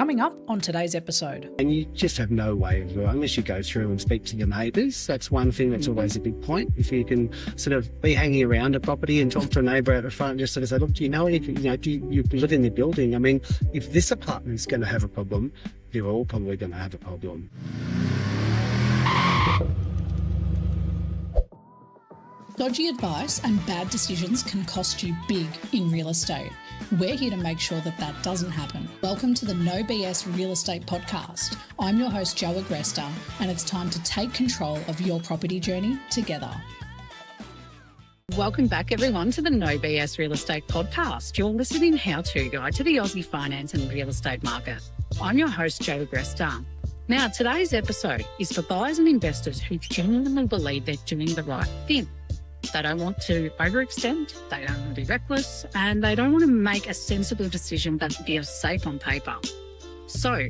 Coming up on today's episode. And you just have no way of, unless you go through and speak to your neighbours. That's one thing that's always a big point. If you can sort of be hanging around a property and talk to a neighbour out the front and just sort of say, look, do you know anything? Do you live in the building? I mean, if this apartment's going to have a problem, they're all probably going to have a problem. Dodgy advice and bad decisions can cost you big in real estate. We're here to make sure that that doesn't happen. Welcome to the No BS Real Estate Podcast. I'm your host, Joe Agresta, and it's time to take control of your property journey together. Welcome back, everyone, to the No BS Real Estate Podcast, your listening how-to guide to the Aussie finance and real estate market. I'm your host, Joe Agresta. Now, today's episode is for buyers and investors who genuinely believe they're doing the right thing. They don't want to overextend, they don't want to be reckless, and they don't want to make a sensible decision that feels safe on paper. So,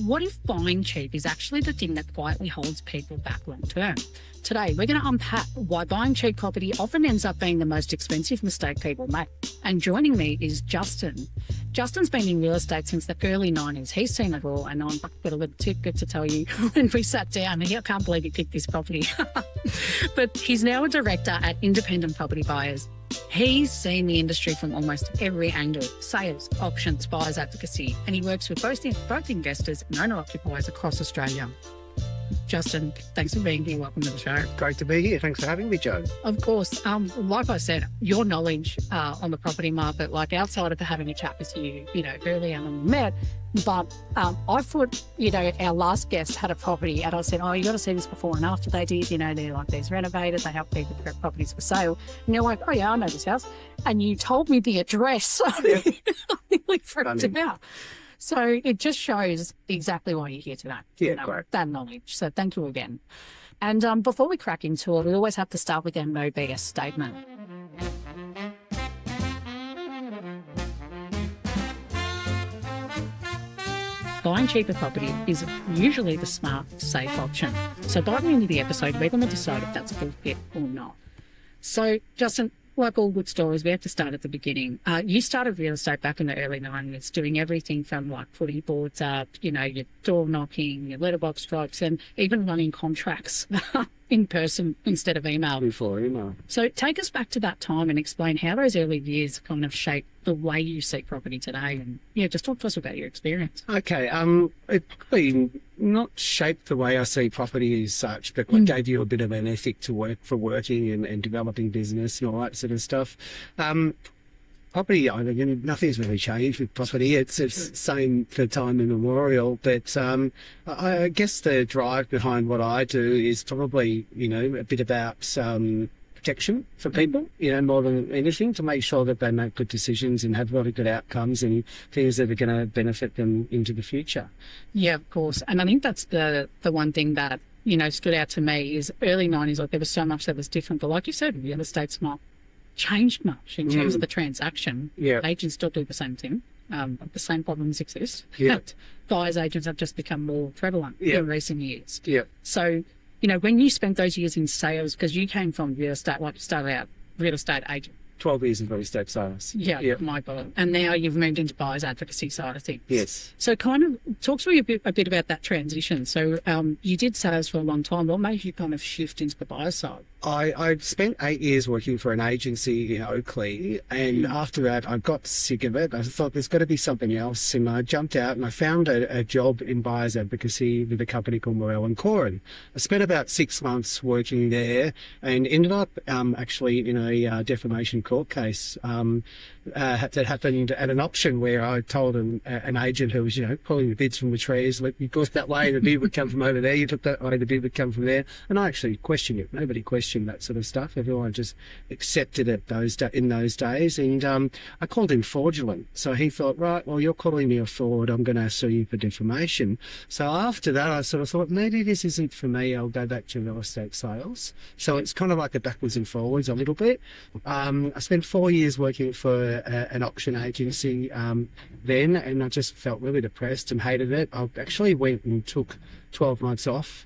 what if buying cheap is actually the thing that quietly holds people back long term? Today, we're going to unpack why buying cheap property often ends up being the most expensive mistake people make. And joining me is Justin. Justin's been in real estate since the early 90s. He's seen it all, and I've got a little tidbit to tell you. When we sat down, I can't believe he picked this property. But he's now a director at Independent Property Buyers. He's seen the industry from almost every angle: sales, options, buyers advocacy, and he works with both investors and owner-occupiers across Australia. Justin, thanks for being here. Welcome to the show. Great to be here. Thanks for having me, Joe. Of course. Like I said, your knowledge on the property market, like outside of having a chat with you, earlier when we met, but I thought, our last guest had a property and I said, you got to see this before and after they did. They're like these renovated, they help people prep properties for sale. And you're like, oh yeah, I know this house. And you told me the address. Yeah. I nearly freaked him out. So it just shows exactly why you're here today. Yeah, great. That knowledge. So thank you again. And before we crack into it, we always have to start with our no BS statement. Buying cheaper property is usually the smart, safe option. So by the end of the episode, we're going to decide if that's bullshit or not. So, Justin, like all good stories, we have to start at the beginning. You started real estate back in the early 90s, doing everything from like putting boards up, your door knocking, your letterbox stripes, and even running contracts in person instead of email. Before email. So take us back to that time and explain how those early years kind of shaped the way you see property today. And just talk to us about your experience. Okay. It probably not shaped the way I see property as such, but what gave you a bit of an ethic to working and developing business and all that sort of stuff. Property, nothing's really changed with property. It's the same for time immemorial, but I guess the drive behind what I do is probably, a bit about protection for people, more than anything, to make sure that they make good decisions and have really good outcomes and things that are going to benefit them into the future. Yeah, of course. And I think that's the one thing that, stood out to me is early 90s, like there was so much that was different. But like you said, real estate's not changed much in terms of the transaction. Yeah. Agents still do the same thing. The same problems exist. Yeah. Buyers agents have just become more prevalent in recent years. Yeah. So, when you spent those years in sales, because you came from real estate, like you started out real estate agent. 12 years in real estate sales. Yeah, my God. And now you've moved into buyers advocacy side of things. Yes. So kind of talk to me a bit about that transition. So you did sales for a long time. What made you kind of shift into the buyer side? I spent 8 years working for an agency in Oakley, and after that I got sick of it. I thought there's got to be something else, and I jumped out and I found a job in buyers advocacy with a company called Morell & Corin. I spent about 6 months working there and ended up actually in a defamation court case that happened at an auction where I told an agent who was pulling the bids from the trees, "Look, you got that way, the bid would come from over there, you took that way, the bid would come from there." And I actually questioned it. Nobody questioned that sort of stuff. Everyone just accepted it in those days. And I called him fraudulent. So he thought, right, well, you're calling me a fraud, I'm going to sue you for defamation. So after that, I sort of thought, maybe this isn't for me, I'll go back to real estate sales. So it's kind of like a backwards and forwards a little bit. I spent 4 years working for an auction agency then, and I just felt really depressed and hated it. I actually went and took 12 months off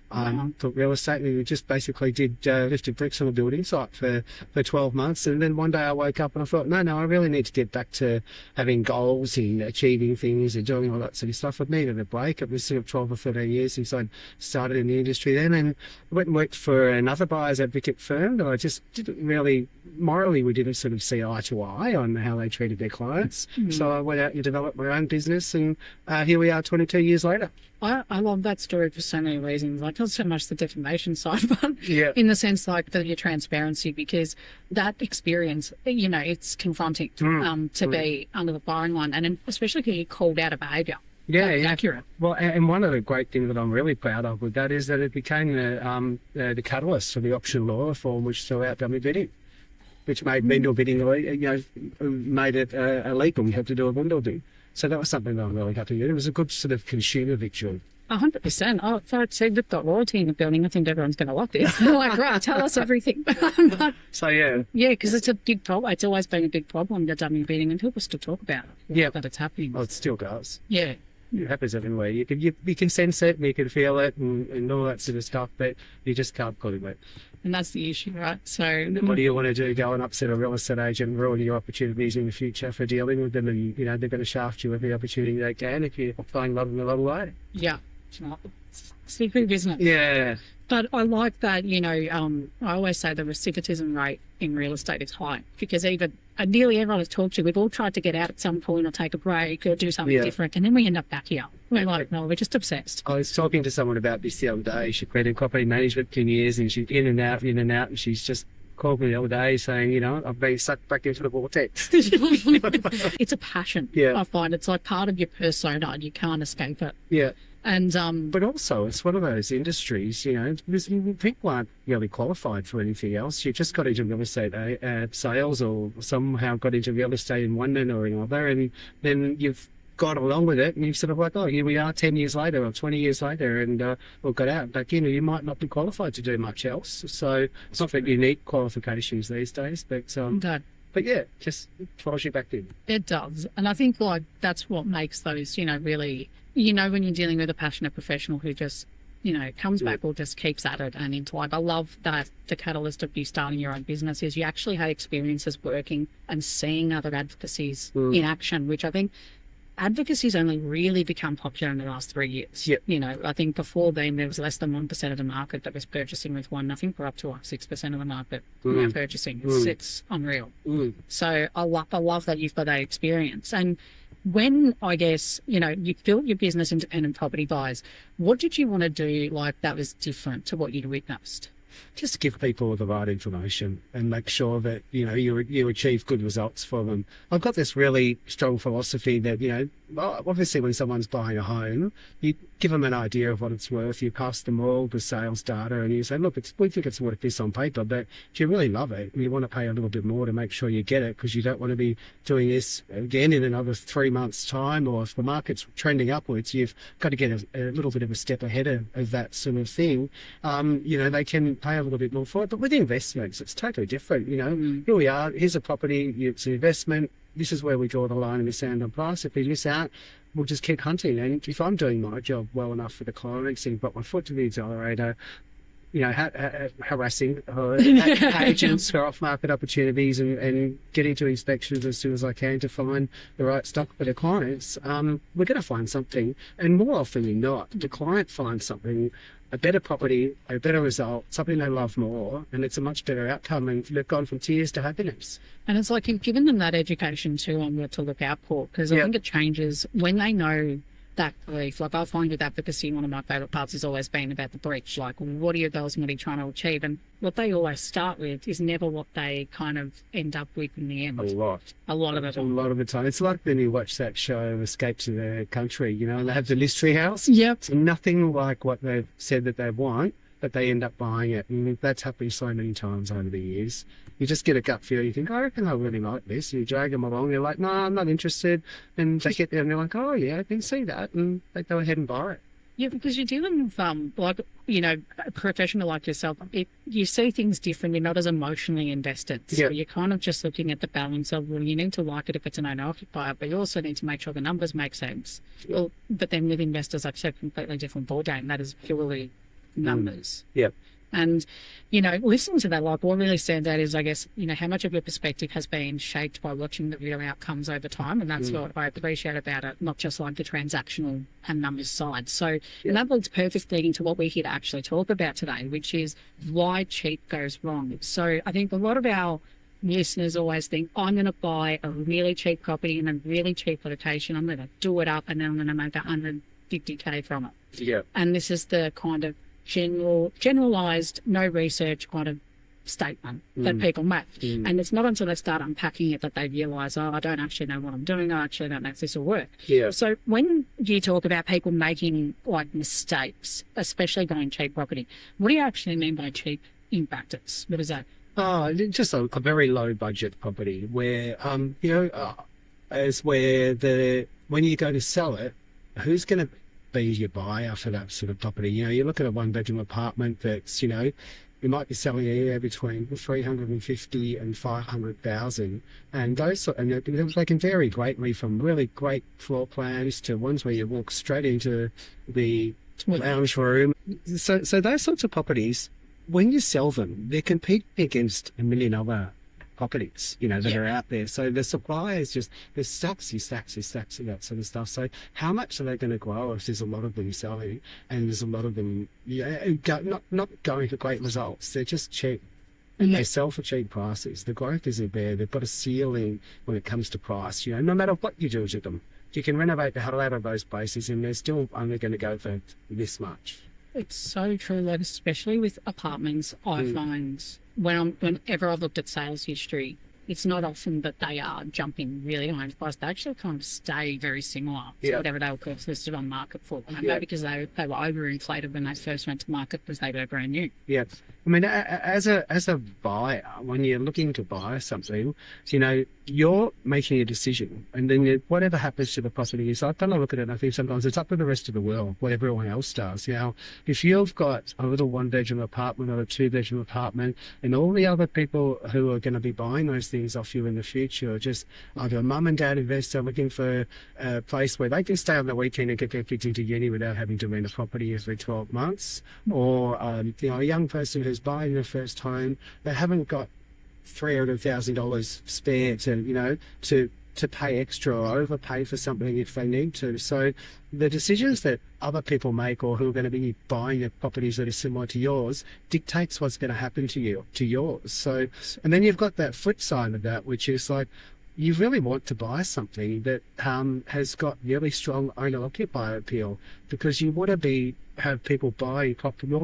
for real estate. We just basically did lift erected bricks on a building site for 12 months. And then one day I woke up and I thought, no, I really need to get back to having goals and achieving things and doing all that sort of stuff. I needed a break. It was sort of 12 or 13 years since I'd started in the industry then, and I went and worked for another buyer's advocate firm that I just didn't really, morally, we didn't sort of see eye to eye on how they treated their clients. So I went out and developed my own business, and here we are 22 years later. I love that story for so many reasons. Like, not so much the defamation side, but in the sense like your transparency, because that experience, you know, it's confronting to be under the firing line, and especially if you called out a behaviour. Yeah, accurate. Well, and one of the great things that I'm really proud of with that is that it became the catalyst for the option law reform, which threw out dummy bidding, which made vendor bidding, you know, made it illegal. You have to do a vendor bid. So that was something that I'm really happy with. It was a good sort of consumer victory. 100%. Oh, if I said we've got royalty in the building, I think everyone's going to like this. They're like, right, tell us everything. So, yeah. Yeah, because it's a big problem. It's always been a big problem, the dummy bidding, and people still talk about it. That it's happening. Oh, it still does. Yeah. It happens everywhere. You can sense it, and you can feel it, and all that sort of stuff, but you just can't put it. And that's the issue, right? So what do you want to do? Go and upset a real estate agent, ruin your opportunities in the future for dealing with them, and you know they're going to shaft you every opportunity they can if you're playing love in the wrong way. Yeah, secret business. Yeah. But I like that, you know, I always say the recidivism rate in real estate is high, because even nearly everyone I've talked to, we've all tried to get out at some point or take a break or do something different, and then we end up back here. We're like, no, we're just obsessed. I was talking to someone about this the other day. She'd been in property management for 10 years, and she's in and out, and she's just called me the other day saying, you know, I've been sucked back into the vortex. It's a passion. Yeah. I find it's like part of your persona, and you can't escape it. Yeah. And but also it's one of those industries, you know, because people aren't really qualified for anything else. You just got into real estate sales, or somehow got into real estate in one or another, and then you've got along with it, and you're sort of like, oh, here we are 10 years later or 20 years later, and we've got out. But, you know, you might not be qualified to do much else. So it's not that you need qualifications these days, but but yeah, just throws you back in. It does. And I think like that's what makes those, you know, really, you know, when you're dealing with a passionate professional who just, you know, comes back or just keeps at it. And into like, I love that the catalyst of you starting your own business is you actually had experiences working and seeing other advocacies in action, which I think advocacy's only really become popular in the last 3 years. Yep. You know, I think before then there was less than 1% of the market that was purchasing with one. I think we're up to like 6% of the market now purchasing. It's unreal. So I love that you've got that experience. And when, I guess, you know, you built your business independent property buyers, what did you want to do like that was different to what you'd witnessed? Just give people the right information and make sure that, you know, you achieve good results for them. I've got this really strong philosophy that, you know, obviously when someone's buying a home, you give them an idea of what it's worth. You pass them all the sales data and you say, look, we think it's worth this on paper, but if you really love it, you want to pay a little bit more to make sure you get it, because you don't want to be doing this again in another 3 months' time, or if the market's trending upwards, you've got to get a little bit of a step ahead of that sort of thing. You know, they can pay a little bit more for it, but with investments, it's totally different. You know, here we are, here's a property, it's an investment. This is where we draw the line in the sand on price. If we miss out, we'll just keep hunting. And if I'm doing my job well enough for the clients and got my foot to the accelerator, you know, harassing agents for off-market opportunities and getting to inspections as soon as I can to find the right stock for the clients, we're going to find something. And more often than not, the client finds something, a better property, a better result, something they love more, and it's a much better outcome, and they've gone from tears to happiness. And it's like you've given them that education too on what to look out for, because I think it changes when they know that brief. Like I find with advocacy, one of my favourite parts has always been about the brief. Like, what are your goals and what are you trying to achieve? And what they always start with is never what they kind of end up with in the end. A lot of it. A lot of the time. It's like when you watch that show, Escape to the Country, you know, and they have the mystery house. Yep. It's nothing like what they've said that they want, but they end up buying it. And that's happened so many times over the years. You just get a gut feel. You think, I reckon I really like this. You drag them along. They're like, no, I'm not interested. And they get there and they're like, oh, yeah, I can see that. And they go ahead and buy it. Yeah, because you're dealing with, like, you know, a professional like yourself. You see things different. You're not as emotionally invested. So you're kind of just looking at the balance of, well, you need to like it if it's an owner-occupier, but you also need to make sure the numbers make sense. Well, but then with investors, I've said completely different ballgame. That is purely numbers. Yep. And, listening to that, like what really stands out is, I guess, how much of your perspective has been shaped by watching the real outcomes over time. And that's what I appreciate about it, not just like the transactional and numbers side. So and that leads perfectly into what we're here to actually talk about today, which is why cheap goes wrong. So I think a lot of our listeners always think, I'm going to buy a really cheap property in a really cheap location. I'm going to do it up and then I'm going to make 150K from it. Yeah. And this is the kind of generalized, no research kind of statement that people make. And it's not until they start unpacking it that they realize, I don't actually know what I'm doing. I actually don't know if this will work. Yeah. So when you talk about people making like mistakes, especially going cheap property, what do you actually mean by cheap in practice? What is that? Just a very low budget property where, as where when you go to sell it, who's going to be your buyer for that sort of property? You look at a 1-bedroom apartment that's, you might be selling anywhere between 350 and 500,000, and they can vary greatly from really great floor plans to ones where you walk straight into the lounge room. So those sorts of properties, when you sell them, they're competing against a million other properties, that are out there. So the supply is just, there's stacks of that sort of stuff. So how much are they going to grow if there's a lot of them selling and there's a lot of them not going for great results? They're just cheap. And they sell for cheap prices. The growth isn't there. They've got a ceiling when it comes to price. No matter what you do to them, you can renovate the hell out of those places and they're still only going to go for this much. It's so true that especially with apartments, I find whenever I've looked at sales history, it's not often that they are jumping really high in price. They actually kind of stay very similar to whatever they were first listed on market for. And maybe because they were overinflated when they first went to market because they were brand new. Yeah. I mean, as a buyer, when you're looking to buy something, you're making a decision, and then whatever happens to the property is, I've done a look at it, and I think sometimes it's up to the rest of the world, what everyone else does. If you've got a little 1-bedroom apartment or a 2-bedroom apartment, and all the other people who are going to be buying those things off you in the future are just either a mum and dad investor looking for a place where they can stay on the weekend and get their kids into uni without having to rent a property every 12 months, or a young person who's buying their first home, they haven't got $300,000 spare to pay extra or overpay for something if they need to. So the decisions that other people make, or who are going to be buying properties that are similar to yours, dictates what's going to happen to yours. So, and then you've got that flip side of that, which is like, you really want to buy something that has got really strong owner-occupier appeal, because you want to have people buy your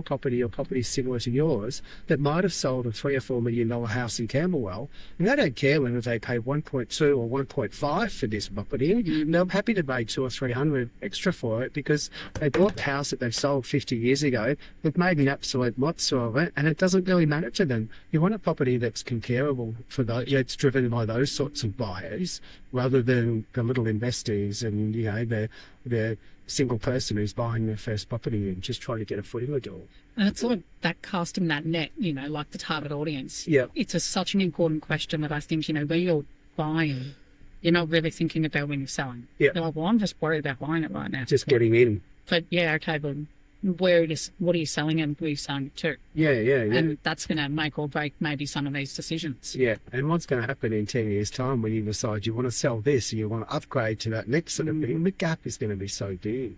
property or properties similar to yours that might have sold a $3 or $4 million house in Camberwell, and they don't care whether they pay 1.2 or 1.5 for this property. They're happy to pay 200 or 300 extra for it because they bought the house that they've sold 50 years ago. They've made an absolute monster of it, and it doesn't really matter to them. You want a property that's comparable for those. It's driven by those sorts of buyers rather than the little investors and the single person who's buying their first property and just trying to get a foot in the door. And it's like that casting that net, like the target audience. Yeah. It's such an important question that I think, when you're buying, you're not really thinking about when you're selling. Yeah. You're like, well, I'm just worried about buying it right now. Just getting in. But okay, but what are you selling and who are you selling it to? Yeah. And that's going to make or break maybe some of these decisions. Yeah, and what's going to happen in 10 years' time when you decide you want to sell this and you want to upgrade to that next sort of thing, the gap is going to be so big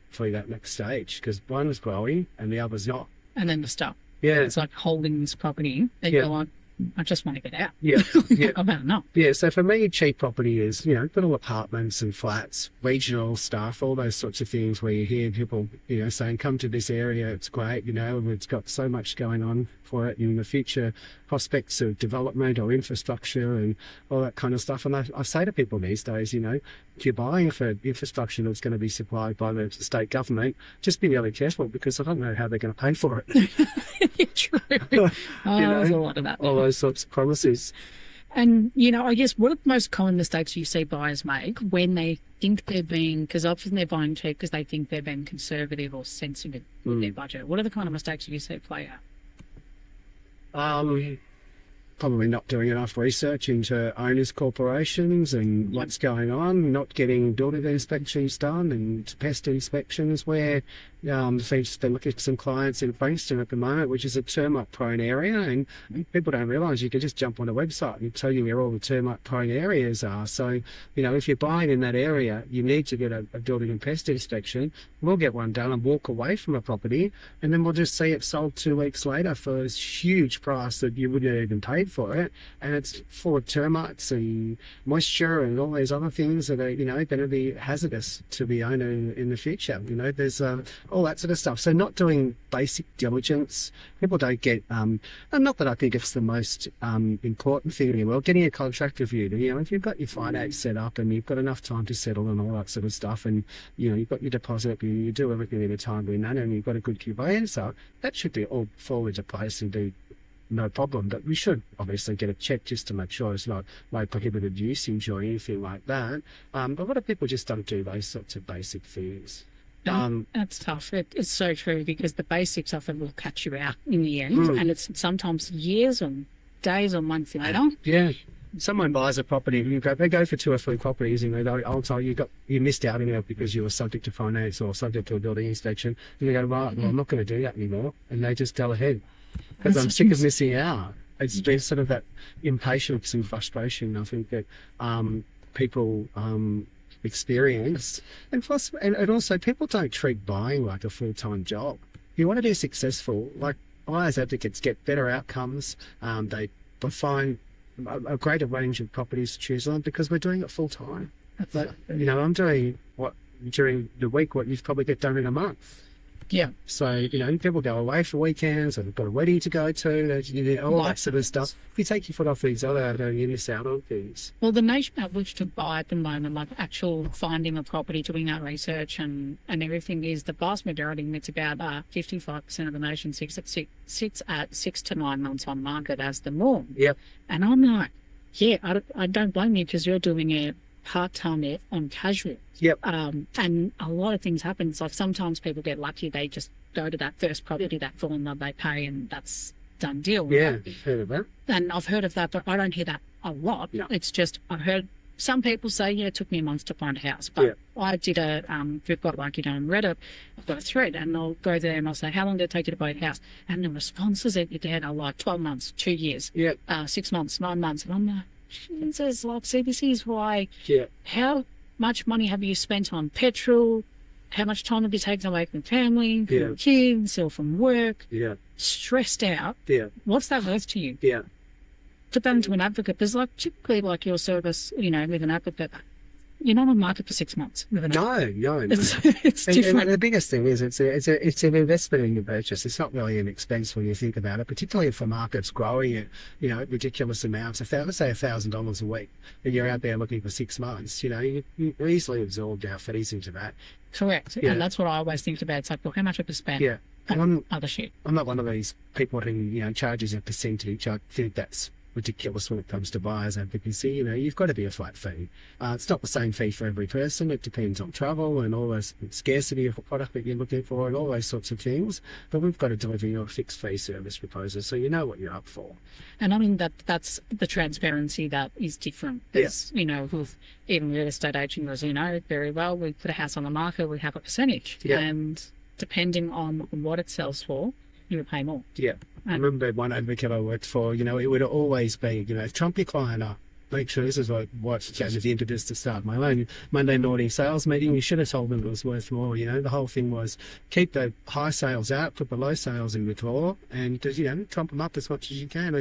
for that next stage, because one is growing and the other's not. And then the stuff. Yeah. It's like holding this property and you're like, I just want to get out. Yeah. I've had enough. Yeah, so for me, cheap property is, little apartments and flats, regional stuff, all those sorts of things where you hear people, saying, come to this area, it's great, it's got so much going on for it in the future, prospects of development or infrastructure and all that kind of stuff. And I say to people these days, if you're buying for infrastructure that's going to be supplied by the state government, just be really careful, because I don't know how they're going to pay for it. True. There's a lot of that. All those sorts of promises. And, I guess what are the most common mistakes you see buyers make when they think because often they're buying cheap because they think they're being conservative or sensitive with their budget. What are the kind of mistakes you see play out? Probably not doing enough research into owners' corporations and what's going on, not getting building inspections done and pest inspections, where I've just been looking at some clients in Frankston at the moment, which is a termite prone area, and people don't realise you can just jump on a website and tell you where all the termite prone areas are. So, if you're buying in that area, you need to get a building and pest inspection. We'll get one done and walk away from a property, and then we'll just see it sold 2 weeks later for this huge price that you wouldn't have even paid for it, and it's full of termites and moisture and all these other things that are, going to be hazardous to the owner in the future. There's all that sort of stuff. So not doing basic diligence. People don't get, and not that I think it's the most important thing in the world, getting a contract reviewed. If you've got your finance set up and you've got enough time to settle and all that sort of stuff, and you've got your deposit, you do everything in a timely manner, and you've got a good conveyancer, that should be all fall into place and do no problem. But we should obviously get a check just to make sure it's not prohibited usage or anything like that. But a lot of people just don't do those sorts of basic things. That's tough. It's so true, because the basics often will catch you out in the end, and it's sometimes years and days or months later. Yeah. Someone buys a property, they go for 2 or 3 properties, and they go, "Oh, so you missed out on it because you were subject to finance or subject to a building inspection." And you go, "Right, well, I'm not going to do that anymore," and they just go ahead, because I'm sick of missing out. It's been sort of that impatience and frustration, I think, that people experience, and plus, and also people don't treat buying like a full-time job. If you want to be successful, like buyers advocates get better outcomes. They find a greater range of properties to choose on because we're doing it full time. But I'm doing during the week what you probably get done in a month. Yeah. So, people go away for weekends, and they've got a wedding to go to, all that sort of stuff. If you take your foot off these other, you miss out on things. Well, the nation at which to buy at the moment, like actual finding a property, doing that research and everything, is the vast majority, and it's about 55% of the nation sits at 6 to 9 months on market as the norm. Yep. And I'm like, I don't blame you, because you're doing it part-time on casual. Yep. And a lot of things happen. It's like sometimes people get lucky, they just go to that first property, that fall in love, they pay, and that's done deal. Yeah, heard of that. And I've heard of that, but I don't hear that a lot. No. It's just, I've heard some people say, it took me a month to find a house. But I did we've got in Reddit, I've got a thread, and I'll go there and I'll say, how long did it take you to buy a house? And the responses that you get are like 12 months, 2 years, 6 months, 9 months. And I'm like, Jesus, see, this is why. Yeah. How much money have you spent on petrol? How much time have you taken away from family, from kids, or from work? Yeah. Stressed out. Yeah. What's that worth to you? Yeah. Put that into an advocate. There's typically your service, with an advocate, you're not on market for 6 months. No. It's different. And the biggest thing is it's an investment in your purchase. It's not really an expense when you think about it, particularly if the market's growing at, ridiculous amounts. Let's say $1,000 a week, and you're out there looking for 6 months, you easily absorb our fees into that. Correct. Yeah. And that's what I always think about. It's like, well, how much have you spent? Yeah. And other shit. I'm not one of these people who, charges a percentage. I think that's ridiculous when it comes to buyers advocacy. You've got to be a flat fee. It's not the same fee for every person. It depends on travel and all those scarcity of a product that you're looking for and all those sorts of things. But we've got to deliver you a fixed fee service proposal, so you know what you're up for. And I mean that's the transparency that is different. Yes. With even real estate agents, as you know very well, we put a house on the market, we have a percentage, and depending on what it sells for, you would pay more. Yeah. I remember one advocate I worked for, it would always be, trump your client up. Make sure this is what gave the impetus to start my own Monday morning sales meeting. You should have told them it was worth more. The whole thing was keep the high sales out, put the low sales in the drawer, and just, trump them up as much as you can.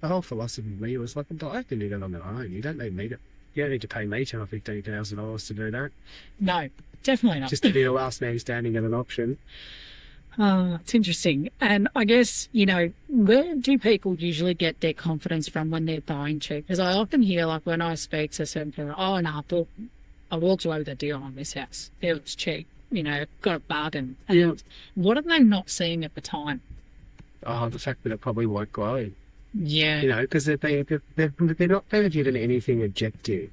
The whole philosophy of me was like, I can do that on their own. You don't need me to. You don't need to pay me $10,000 or $15,000 to do that. No, definitely not. Just to be the last man standing at an auction. It's interesting. And I guess, where do people usually get their confidence from when they're buying cheap? Because I often hear, when I speak to certain people, I walked away with a deal on this house. It was cheap, got a bargain. And what are they not seeing at the time? Oh, the fact that it probably won't grow. Yeah. Because they're not being given anything objective.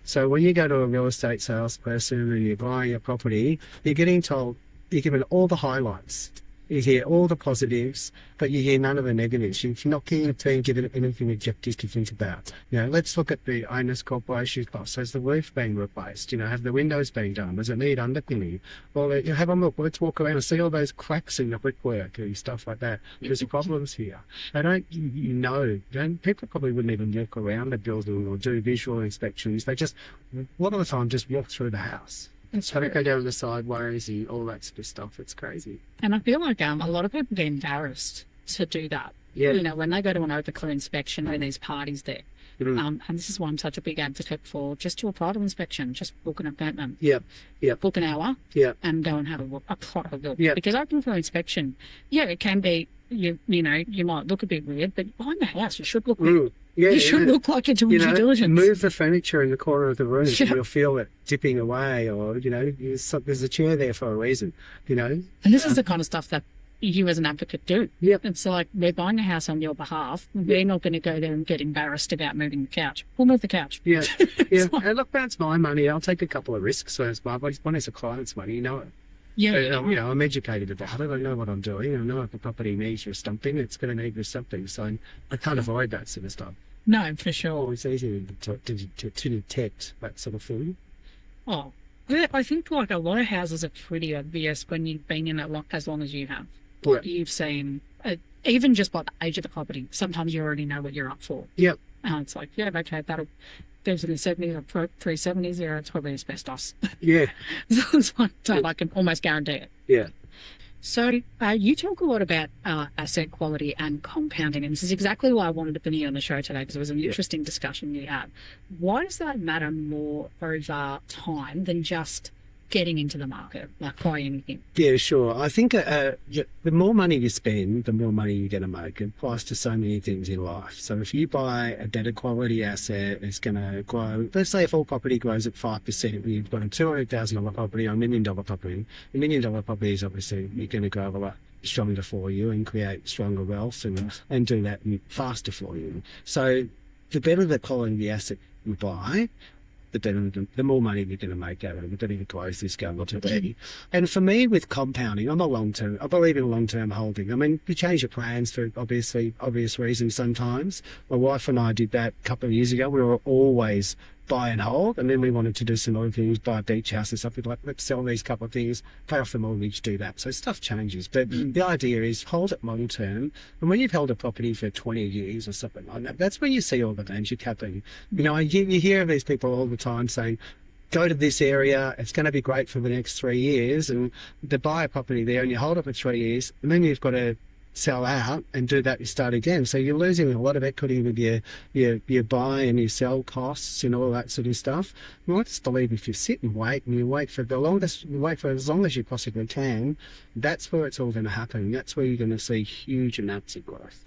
So when you go to a real estate salesperson and you're buying a property, you're getting told, you're given all the highlights. You hear all the positives, but you hear none of the negatives. You're not getting the team given anything objective to think about. Let's look at the owner's corporation costs. Has the roof been replaced? Have the windows been done? Does it need underpinning? Well, you have a look. Let's walk around and see all those cracks in the brickwork and stuff like that. There's problems here. They don't, people probably wouldn't even walk around the building or do visual inspections. They just, a lot of the time, just walk through the house. So they go down the sideways and all that sort of stuff. It's crazy. And I feel like a lot of people get embarrassed to do that. Yeah. When they go to an overclear inspection when there's parties there. And this is why I'm such a big advocate for just do a private inspection, just book an appointment. Book an hour. And go and have a proper look. Because open for inspection, it can be, you might look a bit weird, but behind the house, you should look weird. You should look like you're doing due diligence. Move the furniture in the corner of the room and you'll feel it dipping away, or, there's a chair there for a reason, And this is the kind of stuff that you as an advocate do. Yep. It's like we're buying a house on your behalf. We're not going to go there and get embarrassed about moving the couch. We'll move the couch. Yeah. And look, that's my money. I'll take a couple of risks. So it's one is a client's money, it. I'm educated about it. I know what I'm doing. I know if the property needs your something, it's going to need your something. So I can't avoid that sort of stuff. No, for sure. It's easy to detect that sort of thing. Oh, yeah, I think like a lot of houses are pretty obvious when you've been in it as long as you have. Like you've seen, even just by the age of the property, sometimes you already know what you're up for. Yep. And it's like, okay, there's in the 70s or 370s there, it's probably asbestos. Yeah. So I can almost guarantee it. Yeah. So you talk a lot about asset quality and compounding, and this is exactly why I wanted to bring you on the show today, because it was an interesting discussion you had. Why does that matter more over time than just getting into the market, like buying anything? Yeah, sure. I think the more money you spend, the more money you're going to make. It applies to so many things in life. So if you buy a better quality asset, it's going to grow. Let's say if all property grows at 5%, you've got a $200,000 property or $1 million property. $1 million property is obviously you're going to grow a lot stronger for you and create stronger wealth and do that faster for you. So the better the quality of the asset you buy, the more money you're going to make out of it, the better the growth is going to be. And for me, with compounding, I believe in long-term holding. I mean, you change your plans for obvious reasons sometimes. My wife and I did that a couple of years ago. We were always buy and hold, and then we wanted to do some other things, buy a beach house and stuff. We'd like, let's sell these couple of things, pay off the mortgage, do that. So stuff changes. But the idea is hold it long term. And when you've held a property for 20 years or something like that, that's when you see all the magic happening. You hear of these people all the time saying, go to this area, it's going to be great for the next 3 years, and to buy a property there and you hold it for 3 years, and then you've got to sell out and do that, you start again. So you're losing a lot of equity with your buy and your sell costs and all that sort of stuff. Well, I just believe if you sit and you wait for as long as you possibly can, that's where it's all going to happen. That's where you're going to see huge amounts of growth.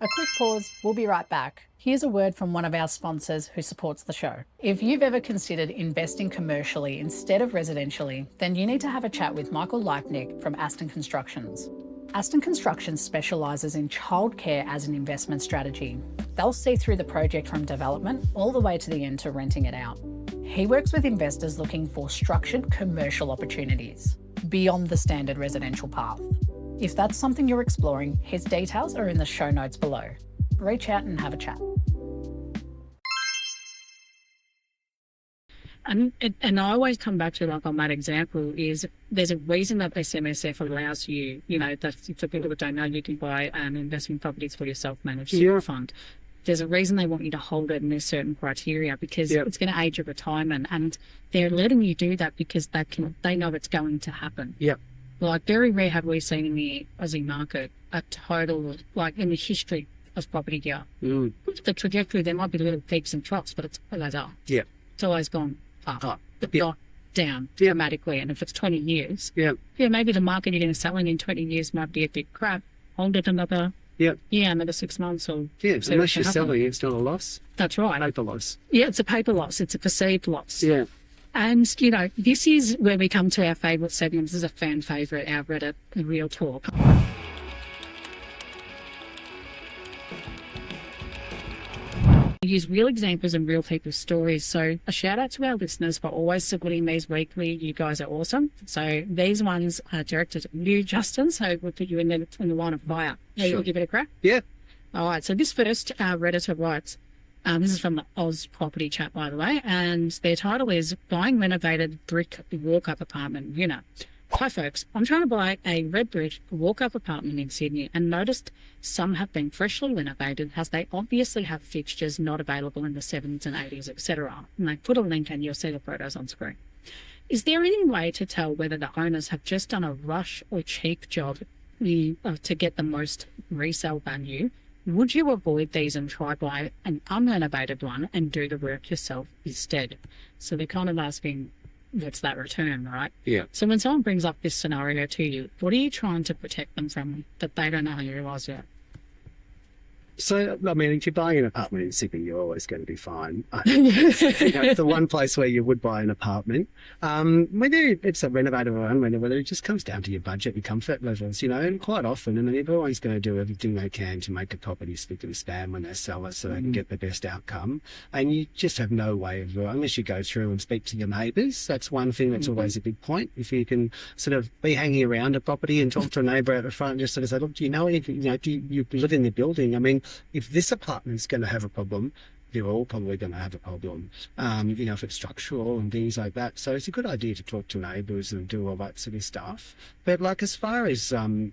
A quick pause, we'll be right back. Here's a word from one of our sponsors who supports the show. If you've ever considered investing commercially instead of residentially, then you need to have a chat with Michael Leipnick from Aston Constructions. Aston Constructions specialises in childcare as an investment strategy. They'll see through the project from development all the way to the end to renting it out. He works with investors looking for structured commercial opportunities beyond the standard residential path. If that's something you're exploring, his details are in the show notes below. Reach out and have a chat. And I always come back to, like on that example, is there's a reason that SMSF allows you, that for people that don't know, you can buy investment properties for your self-managed fund. There's a reason they want you to hold it, and there's certain criteria because it's going to aid your retirement, and they're letting you do that because they know it's going to happen. Yep. Like very rare have we seen in the Aussie market a total, like in the history of property here. The trajectory, there might be little peaks and troughs, but it's always up. Yeah. It's always gone up, but not down dramatically. And if it's 20 years, maybe the market you're going to sell in 20 years might be a bit crap. Hold it another another 6 months or so unless you're selling, it's not a loss. That's right. Paper loss. Yeah, it's a paper loss. It's a perceived loss. Yeah. And, this is where we come to our favourite segment. This is a fan favourite, our Reddit Real Talk. use real examples and real people's stories. So a shout out to our listeners for always submitting these weekly. You guys are awesome. So these ones are directed at you, Justin. So we'll put you in the line of fire. Sure. You'll give it a crack? Yeah. All right. So this first Redditor writes, this is from the Oz Property Chat, by the way, and their title is Buying Renovated Brick Walk-Up Apartment Unit. Hi folks, I'm trying to buy a red brick walk-up apartment in Sydney and noticed some have been freshly renovated as they obviously have fixtures not available in the 70s and 80s, etc. And they put a link and you'll see the photos on screen. Is there any way to tell whether the owners have just done a rush or cheap job to get the most resale value? Would you avoid these and try buy an unrenovated one and do the work yourself instead? So they're kind of asking, what's that return, right? Yeah. So when someone brings up this scenario to you, what are you trying to protect them from that they don't know you realise yet? So, I mean, if you're buying an apartment in Sydney, you're always going to be fine. It's the one place where you would buy an apartment. Whether it's a renovated or unrenovated, whether it just comes down to your budget and comfort levels, and quite often, and they're always going to do everything they can to make a property stick to the stand when they sell it so they can get the best outcome. And you just have no way of, unless you go through and speak to your neighbours. That's one thing that's always a big point. If you can sort of be hanging around a property and talk to a neighbour at the front and just sort of say, look, do you know anything? Do you live in the building? I mean, if this apartment's going to have a problem, they're all probably going to have a problem, if it's structural and things like that. So it's a good idea to talk to neighbours and do all that sort of stuff. But as far as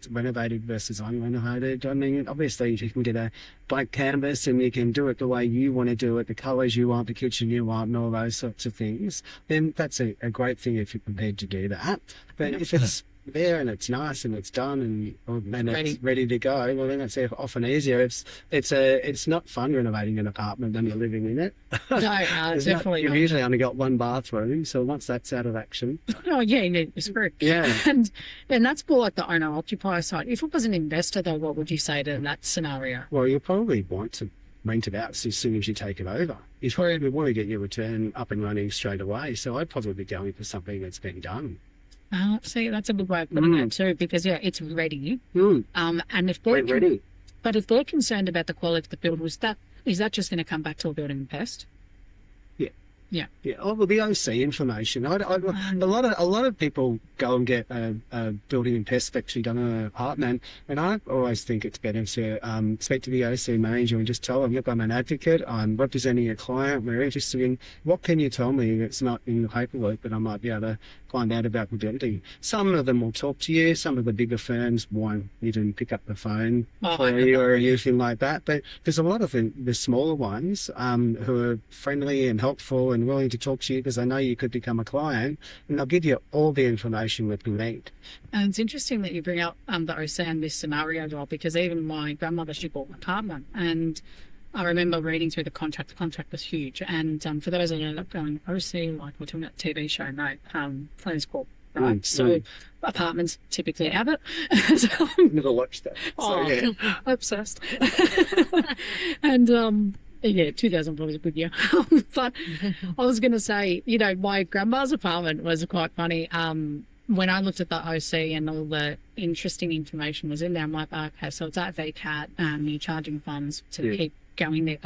renovated versus unrenovated, I mean, obviously you can get a blank canvas and you can do it the way you want to do it, the colours you want, the kitchen you want, and all those sorts of things. Then that's a great thing if you're prepared to do that. But if it's there and it's nice and it's done and it's ready to go, well then it's often easier. It's not fun renovating an apartment when you're living in it. No, definitely you've not. usually only got one bathroom, so once that's out of action. Oh yeah, it's great. Yeah. And that's more like the owner occupier side. If it was an investor though, what would you say to that scenario? Well, you'll probably want to rent it out as soon as you take it over. You probably want to get your return up and running straight away, so I'd probably be going for something that's been done. See, that's a good way of putting it too, because it's ready. And if they're ready, but if they're concerned about the quality of the build, is that just going to come back to a building pest? Yeah. Oh, well, the OC information. A lot of people go and get a building and pest actually done on an apartment, and I always think it's better to speak to the OC manager and just tell them, look, I'm an advocate, I'm representing a client, we're interested in what can you tell me that's not in the paperwork that I might be able to find out about the building. Some of them will talk to you, some of the bigger firms won't even pick up the phone for you or anything like that, but there's a lot of the smaller ones who are friendly and helpful and willing to talk to you because they know you could become a client, and they'll give you all the information that you need. And it's interesting that you bring up the OC and this scenario, Joel, because even my grandmother, she bought an apartment, and I remember reading through the contract. The contract was huge, and for those that ended up going OC, like we're talking about TV show, no, Friends Corp. Right, so apartments typically have it. So, never watched that. So, yeah. Obsessed. And yeah, 2000 was a good year. But I was going to say, my grandma's apartment was quite funny. When I looked at the OC and all the interesting information was in there, I'm like, okay, so it's at VCAT, you're charging funds to keep going there.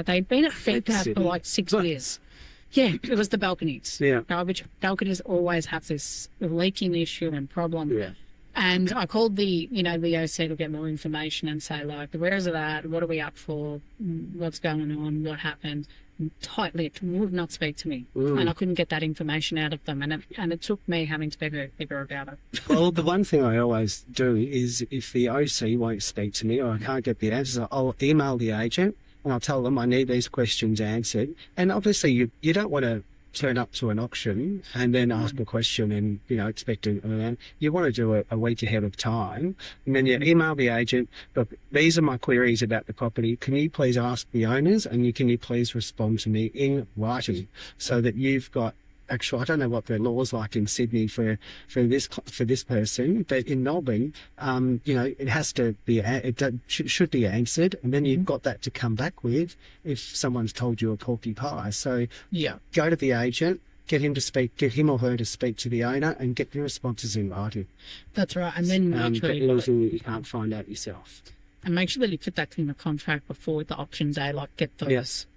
They'd been at VCAT for like 6 years. Yeah, it was the balconies. Yeah. Which balconies always have this leaking issue and problem. Yeah. And I called the OC to get more information and say, like, where is it at? What are we up for? What's going on? What happened? Tight-lipped, would not speak to me. And I couldn't get that information out of them. And it took me having to be bigger about it. Well, the one thing I always do is if the OC won't speak to me or I can't get the answers, I'll email the agent and I'll tell them I need these questions answered. And obviously you don't want to turn up to an auction and then ask a question and, expect an you want to do it a week ahead of time. And then you email the agent, look, these are my queries about the property. Can you please ask the owners and can you please respond to me in writing so that you've got actual, I don't know what the law's like in Sydney for this person, but in Melbourne, it has to be, should be answered, and then you've got that to come back with if someone's told you a porky pie. So go to the agent, get him or her to speak to the owner, and get the responses in writing. That's right, and then anything that you can't find out yourself. And make sure that you put that in the contract before the auction day, like get those.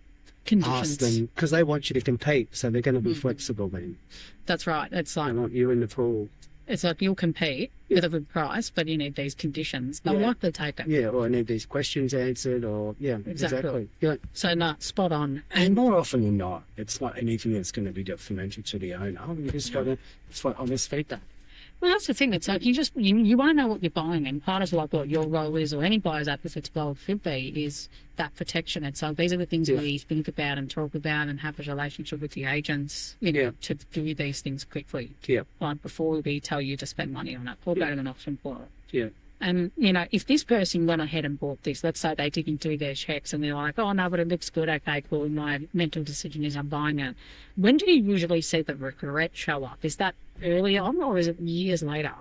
conditions. them, because they want you to compete, so they're going to be flexible then. That's right. It's like They want you in the pool. it's like you'll compete with a good price, but you need these conditions. They'll likely take it. Yeah, or I need these questions answered, or exactly. Yeah. So spot on. And more often than not, it's not anything that's going to be detrimental to the owner. You just got to, it's what honest feedback. Well, that's the thing. It's like you want to know what you're buying, and part of like what your role is, or any buyer's advocate's role should be, is that protection. And so these are the things we think about and talk about, and have a relationship with the agents, to do these things quickly. Yeah. Like before we tell you to spend money on it, or go to an auction for it. Yeah. And, if this person went ahead and bought this, let's say they didn't do their checks and they're like, oh, no, but it looks good. Okay, cool. My mental decision is I'm buying it. When do you usually see the regret show up? Is that early on, or is it years later?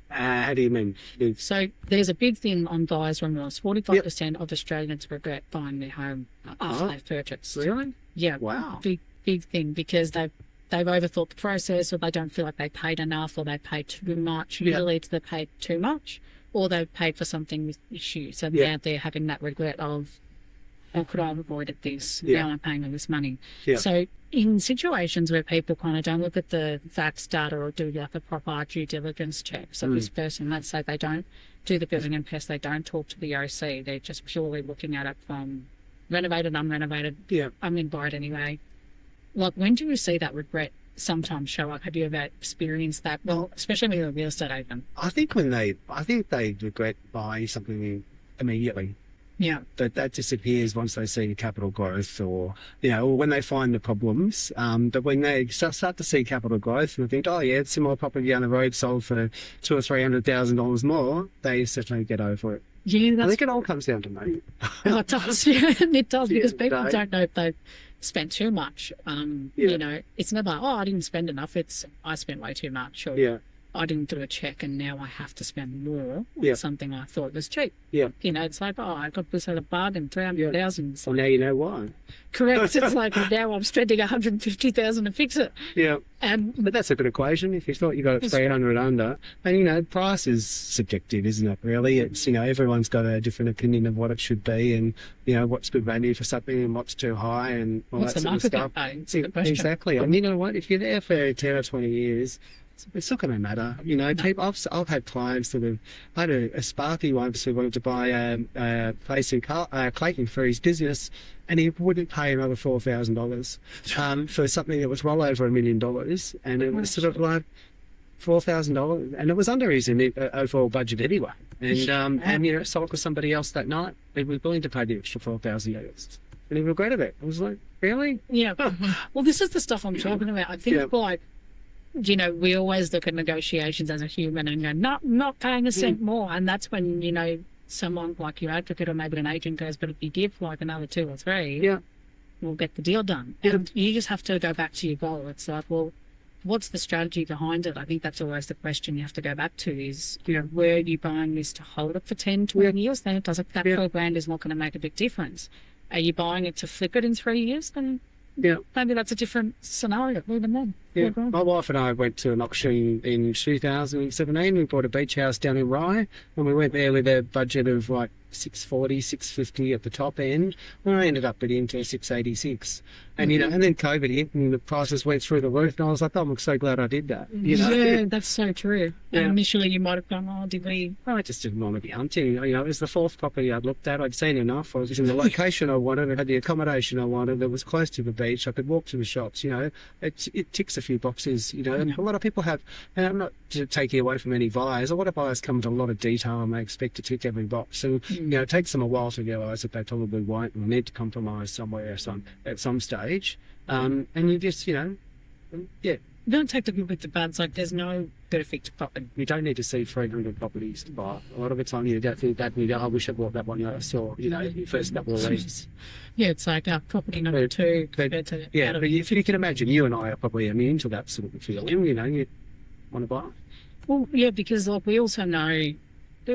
How do you mean? So there's a big thing on buyer's remorse. 45% of Australians regret buying their home after they've purchased. Really? Yeah. Wow. Big thing, because they've overthought the process, or they don't feel like they paid enough, or they paid too much. Usually it's they paid too much, or they've paid for something with issues. So now they're having that regret of, oh, could I have avoided this? Now I'm paying all this money. Yeah. So in situations where people kind of don't look at the facts, data, or do like a proper due diligence check. So this person, let's say they don't do the building and pest, they don't talk to the OC, they're just purely looking at it from renovated, unrenovated. Yeah. I'm going to buy it anyway. Like, when do you see that regret sometimes show up? Have you ever experienced that? Well, especially when you're a real estate agent. I think they regret buying something immediately. Yeah. That disappears once they see capital growth, or when they find the problems. But when they start to see capital growth and they think, oh yeah, it's similar property down the road sold for $200,000 or $300,000 more, they certainly get over it. Yeah, I think it all comes down to money. Oh, it does. Yeah, it does, because people don't know if they've spent too much. It's never, oh, I didn't spend enough. It's, I spent way too much. Or I didn't do a check and now I have to spend more on something I thought was cheap. Yeah. It's like, oh, I got this at a bargain, 300,000. Well, now you know why. Correct. It's like, now I'm spending 150,000 to fix it. Yeah. But that's a good equation. If you thought you got it 300 under, and price is subjective, isn't it? Really, it's everyone's got a different opinion of what it should be, and what's good value for something and what's too high, and all what's that the sort of market stuff. It's the question. Exactly. And you know what? If you're there for 10 or 20 years, it's not going to matter. I've had clients that have, I had a Sparky once who wanted to buy a place in Clayton for his business, and he wouldn't pay another $4,000 for something that was well over $1 million, and it was sort of like $4,000, and it was under his overall budget anyway. And sold to somebody else that night. He was willing to pay the extra $4,000, and he regretted it. I was like, really? Yeah. Well, this is the stuff I'm talking about. I think we always look at negotiations as a human and go, not paying a cent more. And that's when, someone like your advocate or maybe an agent goes, but if you give like another 2 or 3, we'll get the deal done. Yeah. And you just have to go back to your goal. It's like, well, what's the strategy behind it? I think that's always the question you have to go back to is, where are you buying this to hold it for 10, 20 years? Then it doesn't, that $4,000 is not going to make a big difference. Are you buying it to flip it in 3 years? Then maybe that's a different scenario even then. Yeah. My wife and I went to an auction in 2017. We bought a beach house down in Rye, and we went there with a budget of like $640, $650 at the top end. And I ended up bidding to $686. And and then COVID hit and the prices went through the roof, and I was like, oh, I'm so glad I did that. Yeah, that's so true. Yeah. And initially you might have gone, oh, did we? Well, I just didn't want to be hunting. It was the 4th property I'd looked at. I'd seen enough. I was in the location I wanted. I had the accommodation I wanted. It was close to the beach. I could walk to the shops. It ticks a few boxes. And a lot of people have, and I'm not taking away from any buyers. A lot of buyers come with a lot of detail and they expect to tick every box. And it takes them a while to realise that they probably won't and need to compromise somewhere at some stage. And you just, Don't take the good with the bad. It's like there's no perfect property. You don't need to see 300 properties to buy. A lot of the time you don't think that, I wish I bought that one I saw, your first couple of weeks. Yeah, it's like property number 2. But if you can imagine, you and I are probably immune to that sort of feeling, you want to buy. Well, yeah, because we also know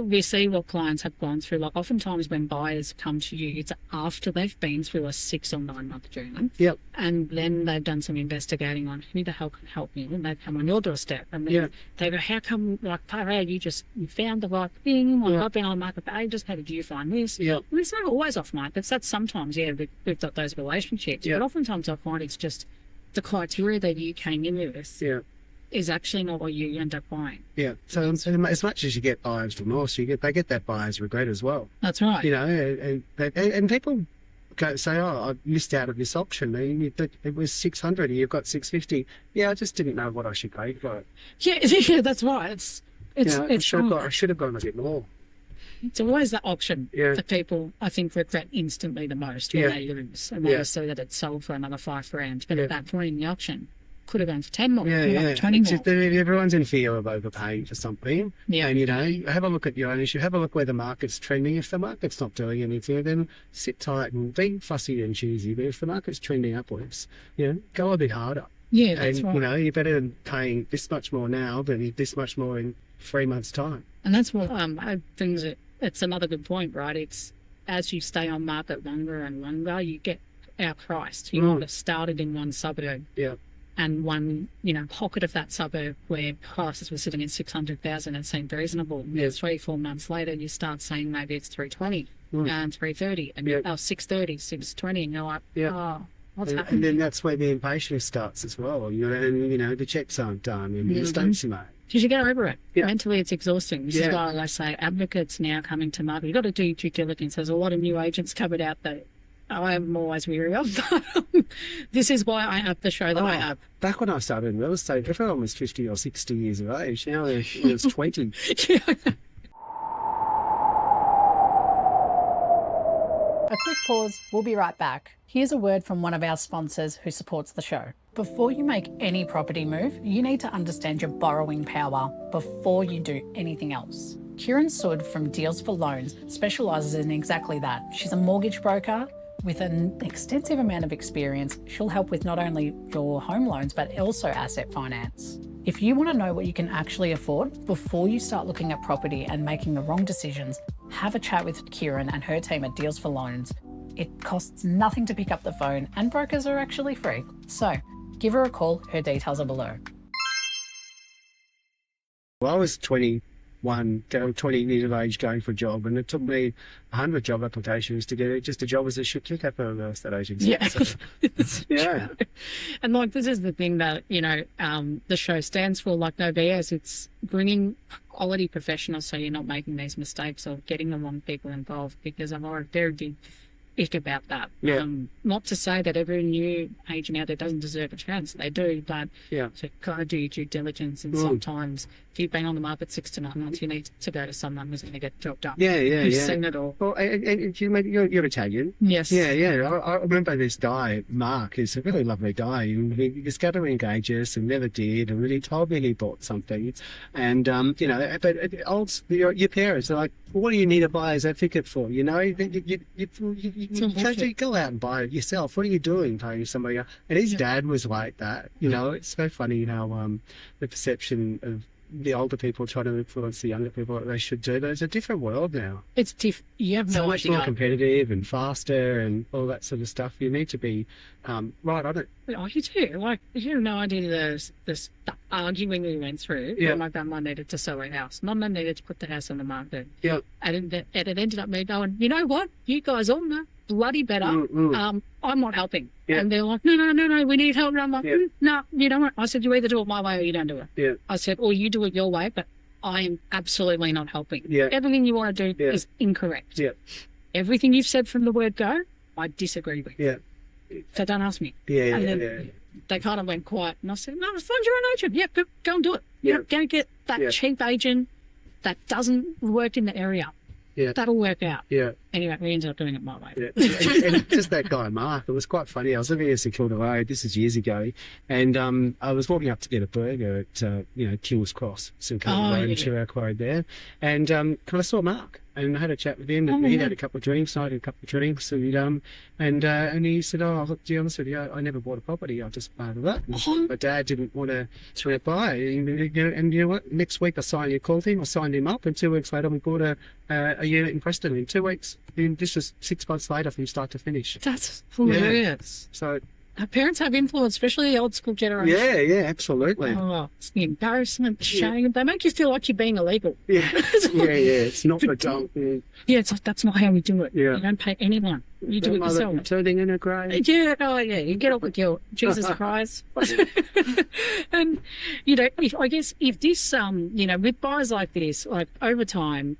we see what clients have gone through. Like oftentimes when buyers come to you, it's after they've been through a 6 or 9 month journey. Yep. And then they've done some investigating on who the hell can help me, and they've come on your doorstep, and then they go, how come, like, you found the right thing? Well, I've been on the market for ages. How did you find this? Yeah. Well, it's not always off market. That's sometimes, we've got those relationships. But oftentimes I find it's just the criteria that you came in with is actually not what you end up buying. Yeah. So as much as you get buyer's remorse, they get that buyer's regret as well. That's right. You know, and people say, oh, I missed out of this option. It was 600 and you've got 650. Yeah, I just didn't know what I should pay for it. Yeah, that's right. I should have gone a bit more. It's always that option that people, I think, regret instantly the most when they lose. And they see that it's sold for another $5,000. But at that point in the auction, could have gone for 10 more, 20 more. Just, everyone's in fear of overpaying for something. Yeah. And, have a look at your own issue. Have a look where the market's trending. If the market's not doing anything, then sit tight and be fussy and choosy. But if the market's trending upwards, go a bit harder. Yeah, that's right. You're better than paying this much more now than this much more in 3 months' time. And that's what I think it's another good point, right? It's as you stay on market longer and longer, you get outpriced. You might have started in one suburb. Yeah. And one, pocket of that suburb where prices were sitting at 600,000 and seemed reasonable. Yeah. 3-4 months later, you start saying maybe it's 320 and 330 and 630, 620, and you're like, what's happening? And then that's where the impatience starts as well. And the checks aren't done and the mistakes are made. Because you get over it. Yeah. Mentally, it's exhausting. This is why I say advocates now coming to market. You've got to do due diligence. There's a lot of new agents covered out that I'm always weary of. This is why I have the show that I have. Back when I started in real estate, everyone was 50 or 60 years of age. Now it's 20. A quick pause. We'll be right back. Here's a word from one of our sponsors who supports the show. Before you make any property move, you need to understand your borrowing power before you do anything else. Kieran Sood from Deals for Loans specialises in exactly that. She's a mortgage broker with an extensive amount of experience. She'll help with not only your home loans, but also asset finance. If you want to know what you can actually afford before you start looking at property and making the wrong decisions, have a chat with Kieran and her team at Deals for Loans. It costs nothing to pick up the phone and brokers are actually free. So give her a call. Her details are below. Well, I was 20 years of age going for a job, and it took me 100 job applications to get just a job as a ship-cap at a real estate agency. Yeah. So, And this is the thing that, the show stands for, like no BS. It's bringing quality professionals so you're not making these mistakes or getting the wrong people involved, because I'm a very big ick about that. Yeah. Not to say that every new agent out there doesn't deserve a chance. They do, but to kind of do your due diligence, and sometimes if you've been on the market 6 to 9 months, you need to go to someone who's going to get the job done. Who's seen it all. Well, and you're Italian. Yes. Yeah. I remember this guy, Mark, he's a really lovely guy. He was going to engage us and never did, and he told me he bought something. And, but your parents are like, what do you need a buyer's advocate for? You can't go out and buy it yourself. What are you doing paying somebody else? And his dad was like that. It's so funny how the perception of the older people trying to influence the younger people that they should do. There's a different world now. It's you have no much idea. more competitive and faster and all that sort of stuff. You need to be right on it. Oh, you do. Like, you have no idea the arguing we went through when my grandma needed to sell her house. Mama needed to put the house on the market. Yeah. And it ended up me going, you know what? You guys all know bloody better. I'm not helping. Yeah. And they're like, no, we need help. And I'm like, no, you don't want. I said, you either do it my way or you don't do it. Yeah. I said, or you do it your way, but I am absolutely not helping. Yeah. Everything you want to do is incorrect. Yeah. Everything you've said from the word go, I disagree with. Yeah. So don't ask me. Yeah. And then they kind of went quiet, and I said, no, find your own agent. Yeah, go and do it. Yeah. Go get that cheap agent that doesn't work in the area. Yeah. That'll work out. Yeah. Anyway, we ended up doing it my way. Yeah. and just that guy, Mark, it was quite funny. I was living in St Kilda Road, this is years ago, and I was walking up to get a burger at, King's Cross, St Kilda Road, Chirac Road there, and I saw Mark. and I had a chat with him, and he'd had a couple of drinks, I had a couple of drinks, and he said, "Oh, look, to be honest with you, I never bought a property. I just bought it up. My dad didn't want to buy it. And you know what? Next week I called him, I signed him up, and 2 weeks later we bought a unit in Preston in 2 weeks. And this was 6 months later from start to finish. That's hilarious. Yeah. So our parents have influence, especially the old school generation. Yeah, absolutely. Oh, it's the embarrassment, the shame. They make you feel like you're being illegal. Yeah, it's not for dump. Yeah, it's like, that's not how we do it. Yeah. You don't pay anyone. You do it yourself. Turning in a grave. Yeah, you get all the guilt. Jesus Christ. And, I guess if this, with buyers like this, like over time,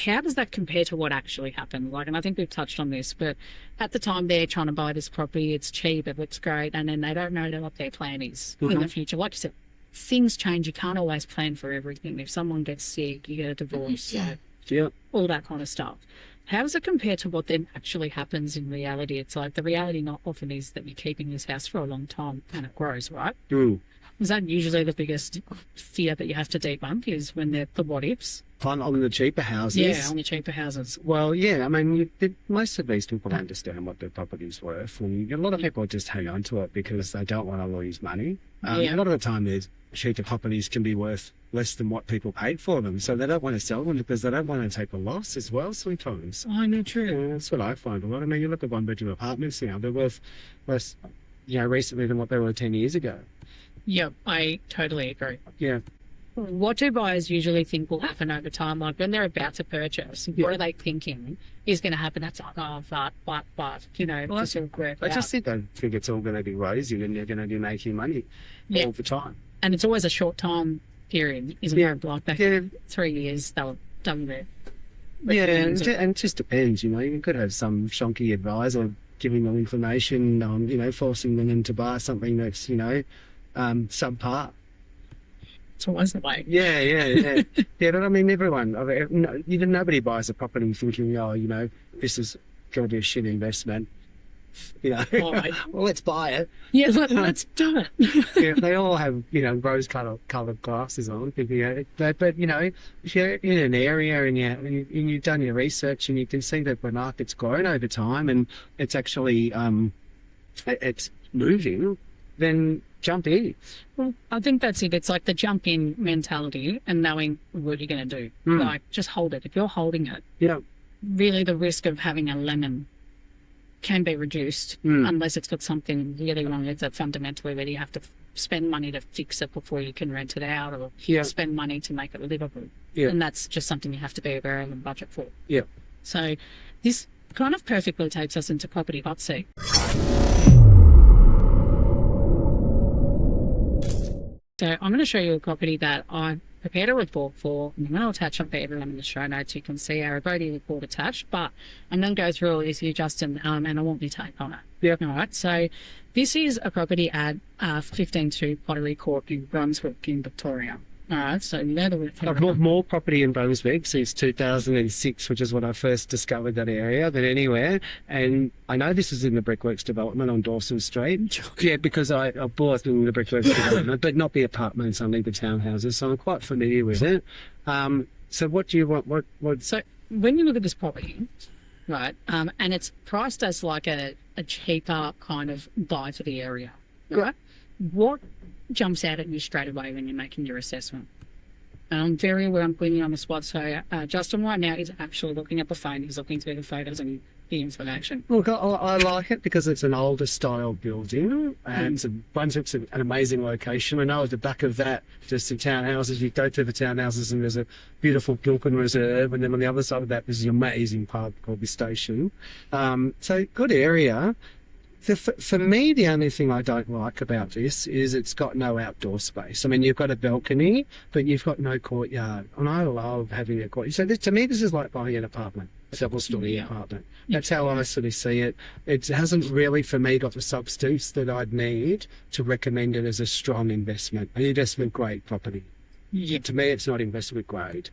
how does that compare to what actually happened? Like, and I think we've touched on this, but at the time they're trying to buy this property, it's cheap, it looks great, and then they don't know what their plan is in the future. Like you said, things change. You can't always plan for everything. If someone gets sick, you get a divorce, all that kind of stuff. How does it compare to what then actually happens in reality? It's like the reality not often is that you're keeping this house for a long time and it grows, right? Mm. Is that usually the biggest fear that you have to debunk, is when they're the what ifs? On the cheaper houses? Yeah, on the cheaper houses. Well, yeah, I mean, most of these people understand what their property's worth, and a lot of people just hang on to it because they don't want to lose money. A lot of the time, there's cheaper properties can be worth less than what people paid for them, so they don't want to sell them because they don't want to take a loss as well sometimes. I know, true. Yeah, that's what I find a lot. I mean, you look at one-bedroom apartments now, they're worth less, recently than what they were 10 years ago. Yep, I totally agree. Yeah. What do buyers usually think will happen over time? Like when they're about to purchase, what are they thinking is going to happen? That's like, but, just sort of work I out. just think it's all going to be rosy and they're going to be making money all the time. And it's always a short time period, isn't it? Like back 3 years, they'll done it. Yeah, and it just depends, you could have some shonky advisor giving them information, forcing them to buy something that's, subpar. It's always the way. Yeah. But I mean, nobody buys a property thinking, this is going to be a shit investment. Well, let's buy it. Yeah, let's do it. Yeah, they all have, rose-coloured glasses on. But if you're in an area and you've done your research and you can see that the market's grown over time and it's actually it's moving, then jump in. Well, I think that's it. It's like the jump in mentality and knowing what you're going to do. Like, just hold it. If you're holding it, really the risk of having a lemon can be reduced unless it's got something really wrong. It's that fundamentally where you have to spend money to fix it before you can rent it out, or spend money to make it livable. Yeah. And that's just something you have to be aware of and budget for. Yeah. So this kind of perfectly takes us into property hot seat. So I'm going to show you a property that I prepared a report for, and I'm going to attach up for everyone in the show notes. You can see our Agresta report attached, but I'm going to go through all this here, Justin, and I want your take on it. Yeah. All right. So this is a property at 152 Pottery Court in Brunswick in Victoria. All right. So I've bought more property in Brunswick since 2006, which is when I first discovered that area, than anywhere. And I know this is in the Brickworks development on Dawson Street. Yeah, because I bought in the Brickworks development, but not the apartments, only the townhouses. So I'm quite familiar with it. So what do you want? What? So when you look at this property, right, and it's priced as like a cheaper kind of buy for the area, right? What jumps out at you straight away when you're making your assessment? And I'm very aware I'm putting you on the spot. So Justin right now is actually looking at the phone. He's looking through the photos and the information. Look, I like it because it's an older style building and Brunswick's an amazing location. I know at the back of that, just the townhouses, you go to the townhouses and there's a beautiful Gilpin Reserve, and then on the other side of that there's the amazing pub called the Station. So good area. For me, the only thing I don't like about this is it's got no outdoor space. I mean, you've got a balcony, but you've got no courtyard. And I love having a courtyard. So to me, this is like buying an apartment, a double-story apartment. That's how I sort of see it. It hasn't really, for me, got the substance that I'd need to recommend it as a strong investment, an investment-grade property. Yeah. To me, it's not investment-grade.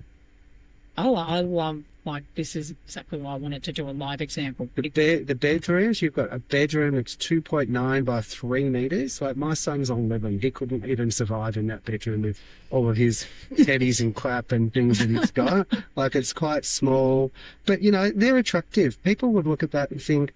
I love, like, this is exactly why I wanted to do a live example. The bedrooms, you've got a bedroom that's 2.9 by 3 meters. Like, my son's on 11. He couldn't even survive in that bedroom with all of his teddies and crap and things that he's got. Like, it's quite small. But, you know, they're attractive. People would look at that and think,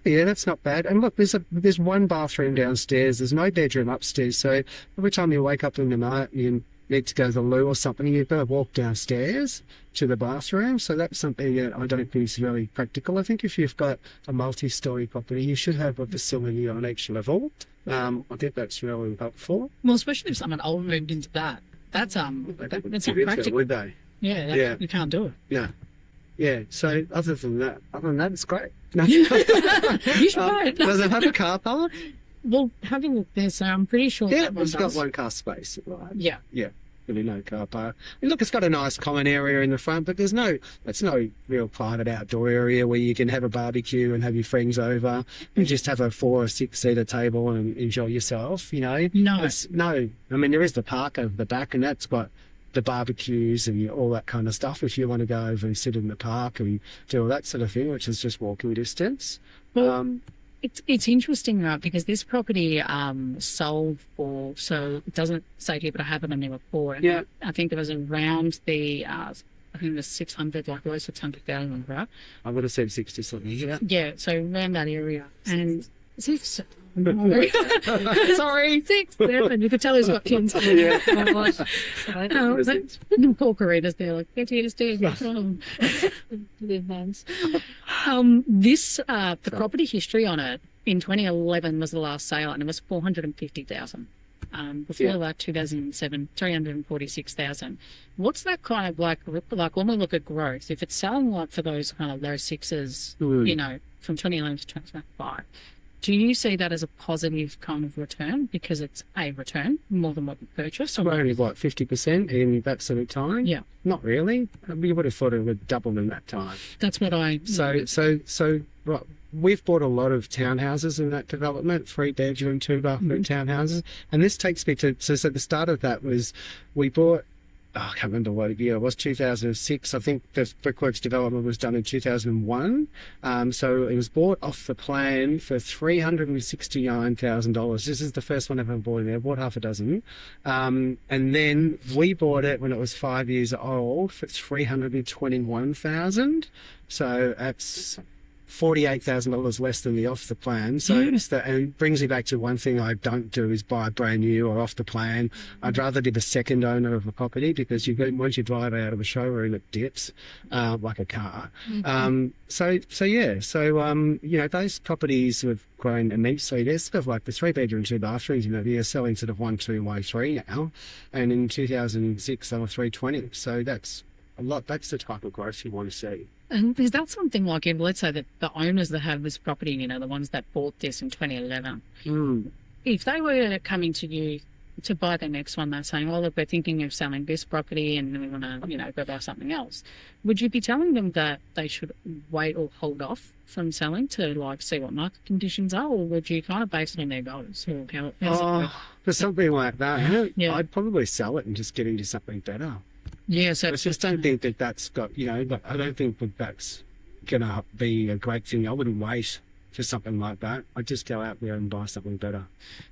yeah, that's not bad. And look, there's one bathroom downstairs. There's no bedroom upstairs. So every time you wake up in the night, you need to go to the loo or something, you've got to walk downstairs to the bathroom. So that's something that I don't think is really practical. I think if you've got a multi-story property, you should have a facility on each level. I think that's really helpful. Well, especially if someone old moved into that. That's not practical. Would they? Yeah, you can't do it. Yeah. Yeah, so other than that, it's great. No. You should buy it. Does it have a car park? Well, having a look there, so I'm pretty sure Yeah, that one it's got does. one car space. Right? Yeah. Yeah, really no car park. And look, it's got a nice common area in the front, but it's no real private outdoor area where you can have a barbecue and have your friends over and just have a 4 or 6 seater table and enjoy yourself, you know? No. I mean, there is the park over the back, and that's got the barbecues and all that kind of stuff if you want to go over and sit in the park and do all that sort of thing, which is just walking distance. Well, it's interesting, right, because this property sold for, so it doesn't say here, but I have it on there before. And Yeah. I think it was around the, I think it was 600, like below 600,000, right? I would have said 60 something. Yeah. Yeah, so around that area. And sorry, 6, 7. You could tell he's got kids. Yeah. Poor Caritas, they're like, PTSD. Their hands. The property history on it in 2011 was the last sale, and it was 450,000. Before that, 2007, 346,000. What's that kind of like when we look at growth? If it's selling like for those kind of low sixes, you know, from 2011 to 2025. Do you see that as a positive kind of return because it's a return more than what you purchased? Or only, 50% in that sort of time? Yeah. Not really. We would have thought it would double in that time. That's what I... So right, we've bought a lot of townhouses in that development, 3-bedroom, 2-bathroom townhouses. And this takes me to... So the start of that was we bought... I can't remember what year it was, 2006. I think the Brickworks development was done in 2001. So it was bought off the plan for $369,000. This is the first one I've ever bought in there. I bought half a dozen. And then we bought it when it was 5 years old for $321,000. So that's $48,000 less than the off the plan. So and it brings me back to one thing I don't do is buy brand new or off the plan. I'd rather be the second owner of a property because once you drive out of a showroom, it dips like a car. So you know, those properties have grown immensely. They're sort of like the 3-bedroom, 2 bathrooms, you know, they're selling sort of 1, 2, 1, 3 now. And in 2006, they were 320. So that's a lot. That's the type of growth you want to see. And is that something like, if let's say that the owners that have this property, you know, the ones that bought this in 2011, if they were coming to you to buy the next one, they're saying, oh, look, we're thinking of selling this property and we want to, you know, go buy something else. Would you be telling them that they should wait or hold off from selling to, like, see what market conditions are, or would you kind of base it on their goals? Or For something like that, Yeah. I'd probably sell it and just get into something better. Yeah, so I just don't think that that's got, you know, I don't think that that's going to be a great thing. I wouldn't wait for something like that. I'd just go out there and buy something better.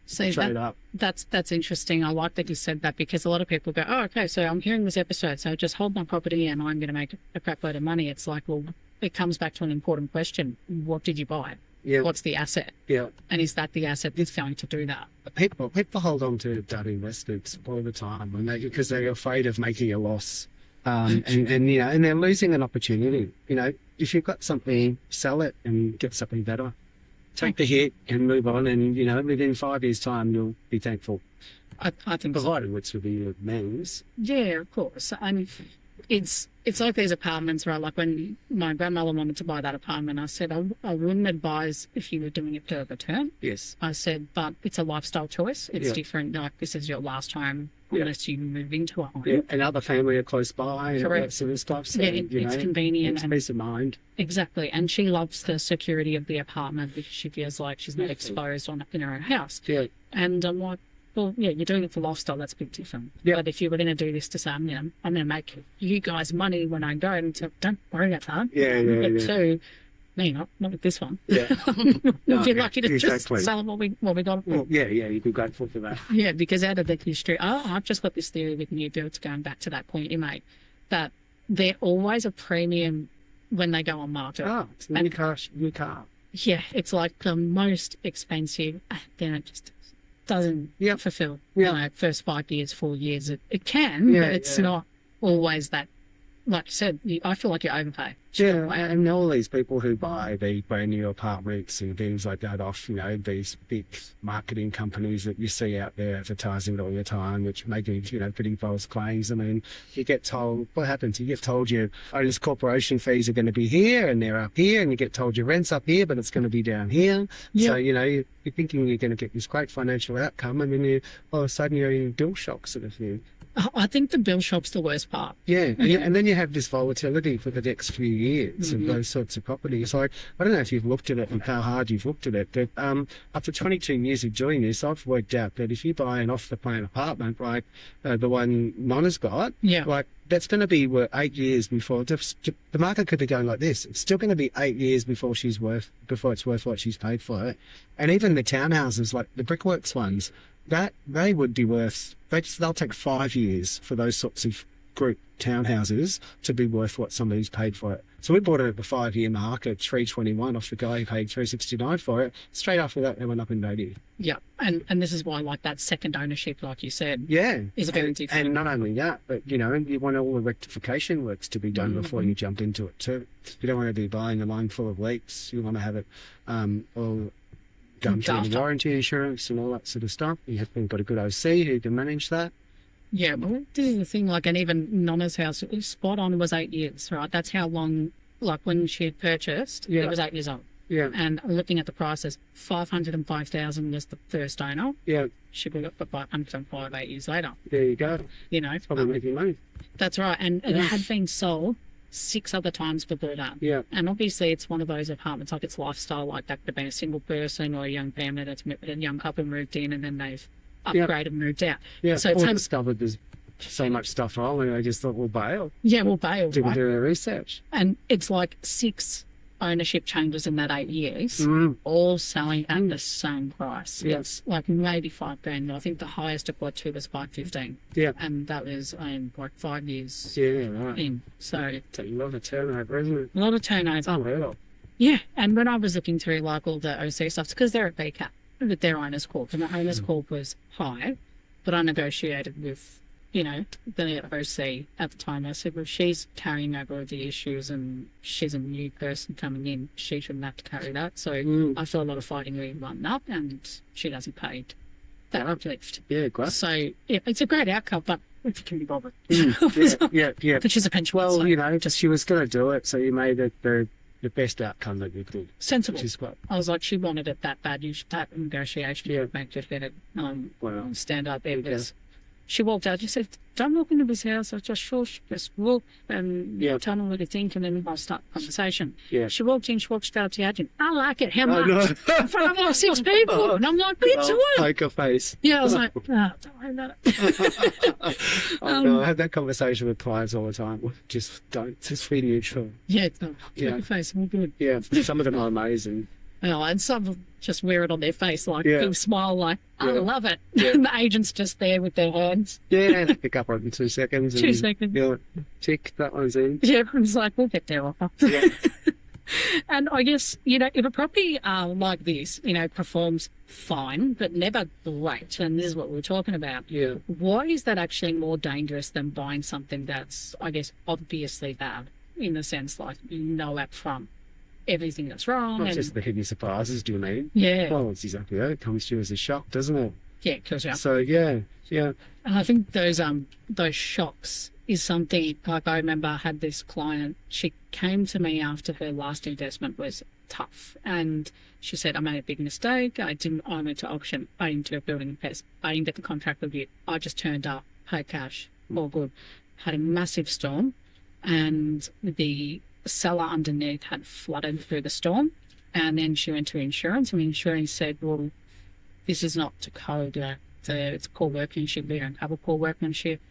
see, Trade up. that's interesting. I like that you said that because a lot of people go, oh, okay, so I'm hearing this episode, so just hold my property and I'm going to make a crap load of money. It's like, well, it comes back to an important question. What did you buy? Yeah. What's the asset? Yeah. And is that the asset that's going to do that? People hold on to dud investments all the time because they're afraid of making a loss. And you know, and they're losing an opportunity. You know, if you've got something, sell it and get something better. Take the hit and move on, and you know, within 5 years' time, you'll be thankful. I think so. Provided which would be your means. Yeah, of course. And it's like these apartments, right? Like when my grandmother wanted to buy that apartment, I said, I wouldn't advise if you were doing it to a return. Yes. I said, but it's a lifestyle choice. It's different. Like, this is your last home unless you move into a home. Yeah, and other family are close by and all Correct. that sort of stuff. So, Yeah, you it's know, convenient. It's and peace of mind. exactly. And she loves the security of the apartment because she feels like she's not exposed in her own house. Yeah. And I'm like, well, yeah, you're doing it for lifestyle. That's a bit different. Yeah. But if you were going to do this to say, I'm going to make you guys money when I go, and so don't worry about that. Yeah. But two, no, not with this one. Yeah. We'd be lucky to just sell what we got. Well, yeah, you'd be grateful for that. Yeah, because out of the history, I've just got this theory with new builds, going back to that point you made, that they're always a premium when they go on market. It's a new car. Yeah, it's like the most expensive, then it just doesn't fulfill. First 5 years, 4 years, it can, but it's not always that. Like you said, I feel like you overpay. Yeah, and all these people who buy the brand new apartments and things like that off, these big marketing companies that you see out there advertising all the time, which making, putting false claims. I mean, you get told, what happens? You get told your owner's corporation fees are going to be here and they're up here, and you get told your rent's up here, but it's going to be down here. Yep. So, you're thinking you're going to get this great financial outcome, and then all of a sudden you're in bill shock sort of thing. I think the bill shop's the worst part. Yeah, and then you have this volatility for the next few years of those sorts of properties. Like, I don't know if you've looked at it and how hard you've looked at it, but after 22 years of doing this, I've worked out that if you buy an off-the-plan apartment, like the one Nana's got, like, that's going to be 8 years before the market could be going like this. It's still going to be 8 years before it's worth what she's paid for it. And even the townhouses, like the Brickworks ones, that they would be worth. They'll take 5 years for those sorts of group townhouses to be worth what somebody's paid for it. So we bought it at the 5-year mark at 321 off the guy who paid 369 for it. Straight after that, they went up in value. Yeah, and this is why, like, that second ownership, like you said, is very different. And not only that, but you want all the rectification works to be done before you jump into it too. You don't want to be buying a loan full of leaks. You want to have it all done through the warranty insurance and all that sort of stuff. You have got a good OC who can manage that. Yeah, well, this is the thing, like, and even Nana's house, spot on, was 8 years, right? That's how long, like, when she had purchased, it was 8 years old. Yeah. And looking at the prices, $505,000 was the first owner. Yeah. She got the $505 8 years later. There you go. Probably making money. That's right. And it had been sold 6 other times before that. Yeah. And obviously it's one of those apartments, like, it's lifestyle, like that could have been a single person or a young family that's a young couple moved in and then they've upgraded and moved out. Yeah. So it's discovered there's so much stuff wrong and I just thought we'll bail. Yeah, we'll bail. Didn't do the research. And it's like 6 ownership changes in that 8 years, all selling at the same price. Yeah. It's like maybe $5,000. I think the highest it got to was $515,000. Yeah. And that was like 5 years in. So it's a lot of turnover, isn't it? A lot of turnover. It's unreal. Yeah. And when I was looking through like all the OC stuff, because they're at BCAP with their owner's corp, and the owner's corp was high, but I negotiated with the OC at the time. I said, well, she's carrying over the issues and she's a new person coming in. She shouldn't have to carry that. So I saw a lot of fighting being run up and she doesn't pay that uplift. Yeah, great. So, it's a great outcome, but if you can be bothered. Yeah. But she's a pension. Well, just she was going to do it, so you made it the best outcome that you could. Sensible. Which is great. I was like, she wanted it that bad. You should have negotiation. Yeah. Make just let it stand up there because she walked out. She said, don't walk into this house. I just walk and tell them what you think and then I'll start the conversation. Yeah. She walked in, she walked straight up to the agent. I like it. How much? No. In front of like 6 people. And I'm like, bitch, what? Poker face. Yeah, I was like, don't worry about it. I have that conversation with clients all the time. Just really useful. Yeah, poker face, all good. Yeah, some of them are amazing. And some just wear it on their face, like big smile, like, I love it. Yeah. And the agent's just there with their hands. Yeah, pick up in 2 seconds. 2 seconds. Tick, that one's in. Yeah, it's like, we'll get their offer. Yeah. And I guess, if a property like this, performs fine, but never great, and this is what we're talking about, why is that actually more dangerous than buying something that's, I guess, obviously bad, in the sense like, up front everything that's wrong. Not just the hidden surprises, do you mean? Yeah. Well, it's exactly that. It comes to you as a shock, doesn't it? Yeah, it kills you. So, yeah. And I think those shocks is something, like I remember I had this client, she came to me after her last investment was tough. And she said, I made a big mistake. I went to auction. I didn't do a building test. I didn't get the contract reviewed. I just turned up, paid cash, all good. Had a massive storm and the cellar underneath had flooded through the storm, and then she went to insurance and insurance said, well, this is not to code, it's poor workmanship. We don't have a poor workmanship.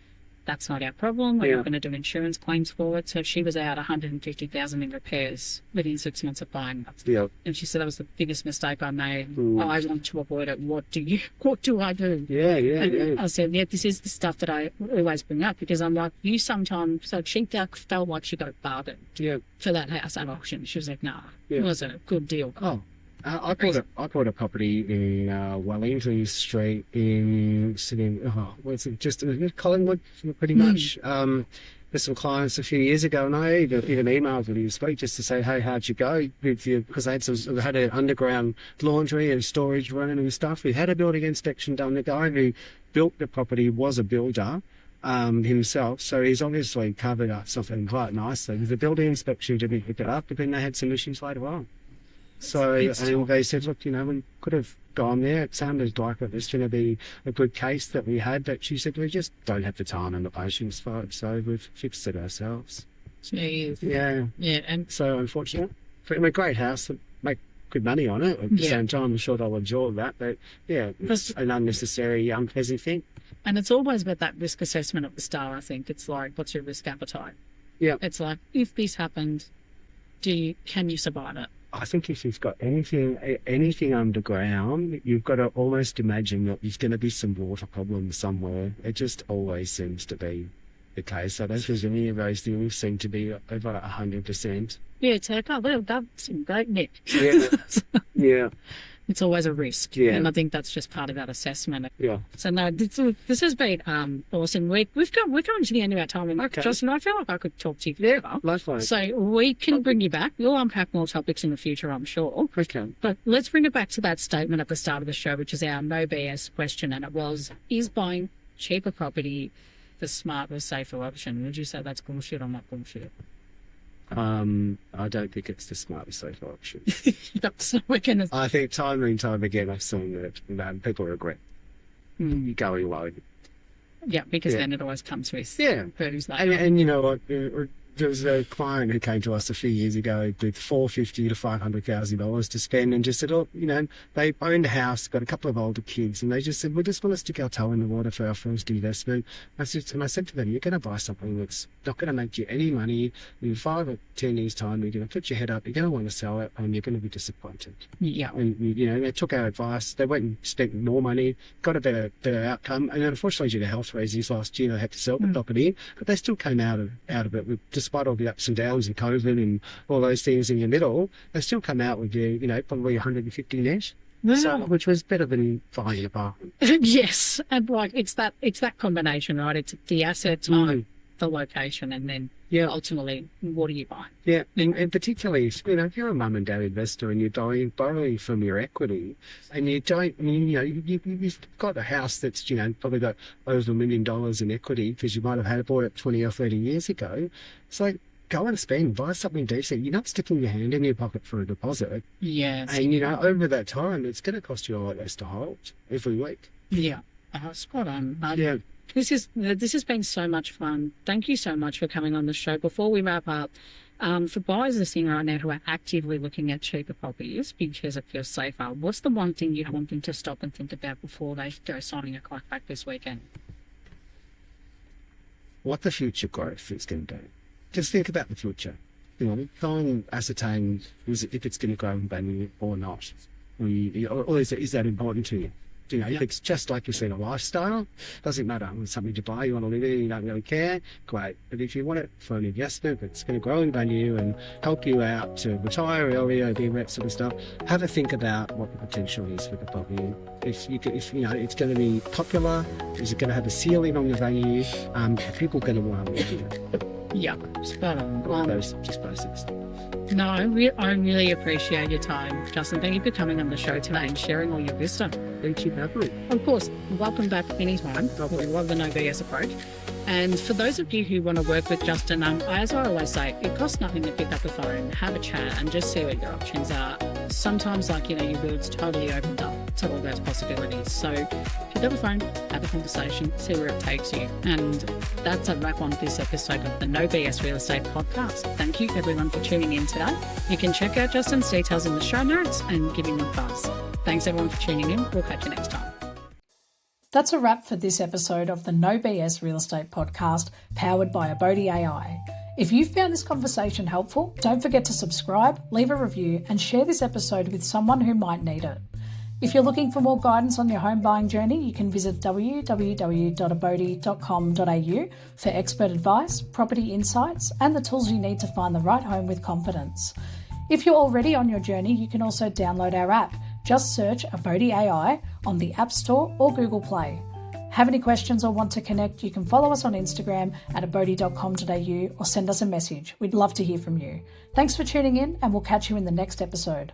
That's not our problem. We're not going to do insurance claims for it. So she was out 150,000 in repairs within 6 months of buying it. Yeah. And she said that was the biggest mistake I made. I want to avoid it. What do I do? Yeah. I said, this is the stuff that I always bring up, because I'm like, you sometimes, so she felt like she got a bargain for that house at auction. She was like, no, it wasn't a good deal. Oh. I bought a property in Wellington Street in Sydney. What's it? Just Collingwood, pretty much. With some clients a few years ago, and I even emailed them this week just to say, hey, how'd you go? Because I had an underground laundry and storage running and stuff. We had a building inspection done. The guy who built the property was a builder himself, so he's obviously covered up something quite nicely. The building inspection didn't pick it up, but then they had some issues later on. So and they said, look, we could have gone there. It sounded like it was going to be a good case that we had, but she said, we just don't have the time and the patience for it, so we've fixed it ourselves. Yeah. And so unfortunately, a great house that make good money on it. At the same time, I'm sure they'll absorb that, but it's an unnecessary unpleasant thing. And it's always about that risk assessment at the start, I think. It's like, what's your risk appetite? Yeah. It's like, if this happened, can you survive it? I think if you've got anything underground, you've got to almost imagine that there's going to be some water problems somewhere. It just always seems to be the case. I don't think any of those things seem to be over 100%. Yeah, it's like, well, that's great, Nick. Yeah. It's always a risk. Yeah. And I think that's just part of that assessment. Yeah. So no, this has been awesome. We're coming to the end of our time. And Justin, I feel like I could talk to you forever. Likewise. So we can bring you back. We'll unpack more topics in the future, I'm sure. Okay. But let's bring it back to that statement at the start of the show, which is our no BS question. And it was, is buying cheaper property the smarter, safer option? Would you say that's bullshit or not bullshit? I don't think it's the smartest safe option. I think time and time again I've seen that people regret going low. Yeah, because then it always comes with burdens like and you know what? There was a client who came to us a few years ago with $450,000 to $500,000 to spend, and just said, they owned a house, got a couple of older kids, and they just said, we just want to stick our toe in the water for our first investment. I said to them, you're going to buy something that's not going to make you any money. In 5 or 10 years' time, you're going to put your head up, you're going to want to sell it, and you're going to be disappointed. Yeah. And, they took our advice. They went and spent more money, got a better outcome, and unfortunately, due to health reasons, last year they had to sell the property, but they still came out of it with despite all the ups and downs and COVID and all those things in the middle, they still come out with probably 150 net. So, which was better than buying an apartment. Yes, and it's that combination, right? It's the asset, time, the location, and then ultimately, what do you buy? Yeah, and particularly if you're a mum and dad investor and you're borrowing from your equity, and you don't, you've got a house that's probably got over $1 million in equity because you might have bought it 20 or 30 years ago. It's like, go and spend, buy something decent. You're not sticking your hand in your pocket for a deposit. Yes. And over that time, it's going to cost you a lot less to hold every week. Yeah, spot on. Yeah. This has been so much fun. Thank you so much for coming on the show. Before we wrap up, for buyers listening right now who are actively looking at cheaper properties because it feels safer, what's the one thing you'd want them to stop and think about before they go signing a contract this weekend? What the future growth is going to do. Just think about the future. Try and ascertain if it's going to grow in value or not. Or is that important to you? If it's just like you said, a lifestyle, doesn't matter. It's something to buy, you want to live in, you don't really care, great. But if you want it for an investment that's going to grow in value and help you out to retire earlier, do that sort of stuff, have a think about what the potential is for the property. If it's going to be popular, is it going to have a ceiling on the value? Are people going to want to live in? Yeah, spot on. Those just basics. No, I really appreciate your time, Justin. Thank you for coming on the show today and sharing all your wisdom. Thank you, Natalie. Of course, welcome back anytime. We love the no BS approach. And for those of you who want to work with Justin, as I always say, it costs nothing to pick up the phone, have a chat, and just see what your options are. Sometimes, your world's totally opened up to all those possibilities. So pick up the phone, have a conversation, see where it takes you. And that's a wrap on this episode of the No BS Real Estate Podcast. Thank you, everyone, for tuning in today. You can check out Justin's details in the show notes and give him a buzz. Thanks, everyone, for tuning in. We'll catch you next time. That's a wrap for this episode of the No BS Real Estate Podcast, powered by Abodi AI. If you found this conversation helpful, don't forget to subscribe, leave a review, and share this episode with someone who might need it. If you're looking for more guidance on your home buying journey, you can visit www.abodi.com.au for expert advice, property insights, and the tools you need to find the right home with confidence. If you're already on your journey, you can also download our app. Just search Abodi AI on the App Store or Google Play. Have any questions or want to connect, you can follow us on Instagram at abodi.com.au or send us a message. We'd love to hear from you. Thanks for tuning in, and we'll catch you in the next episode.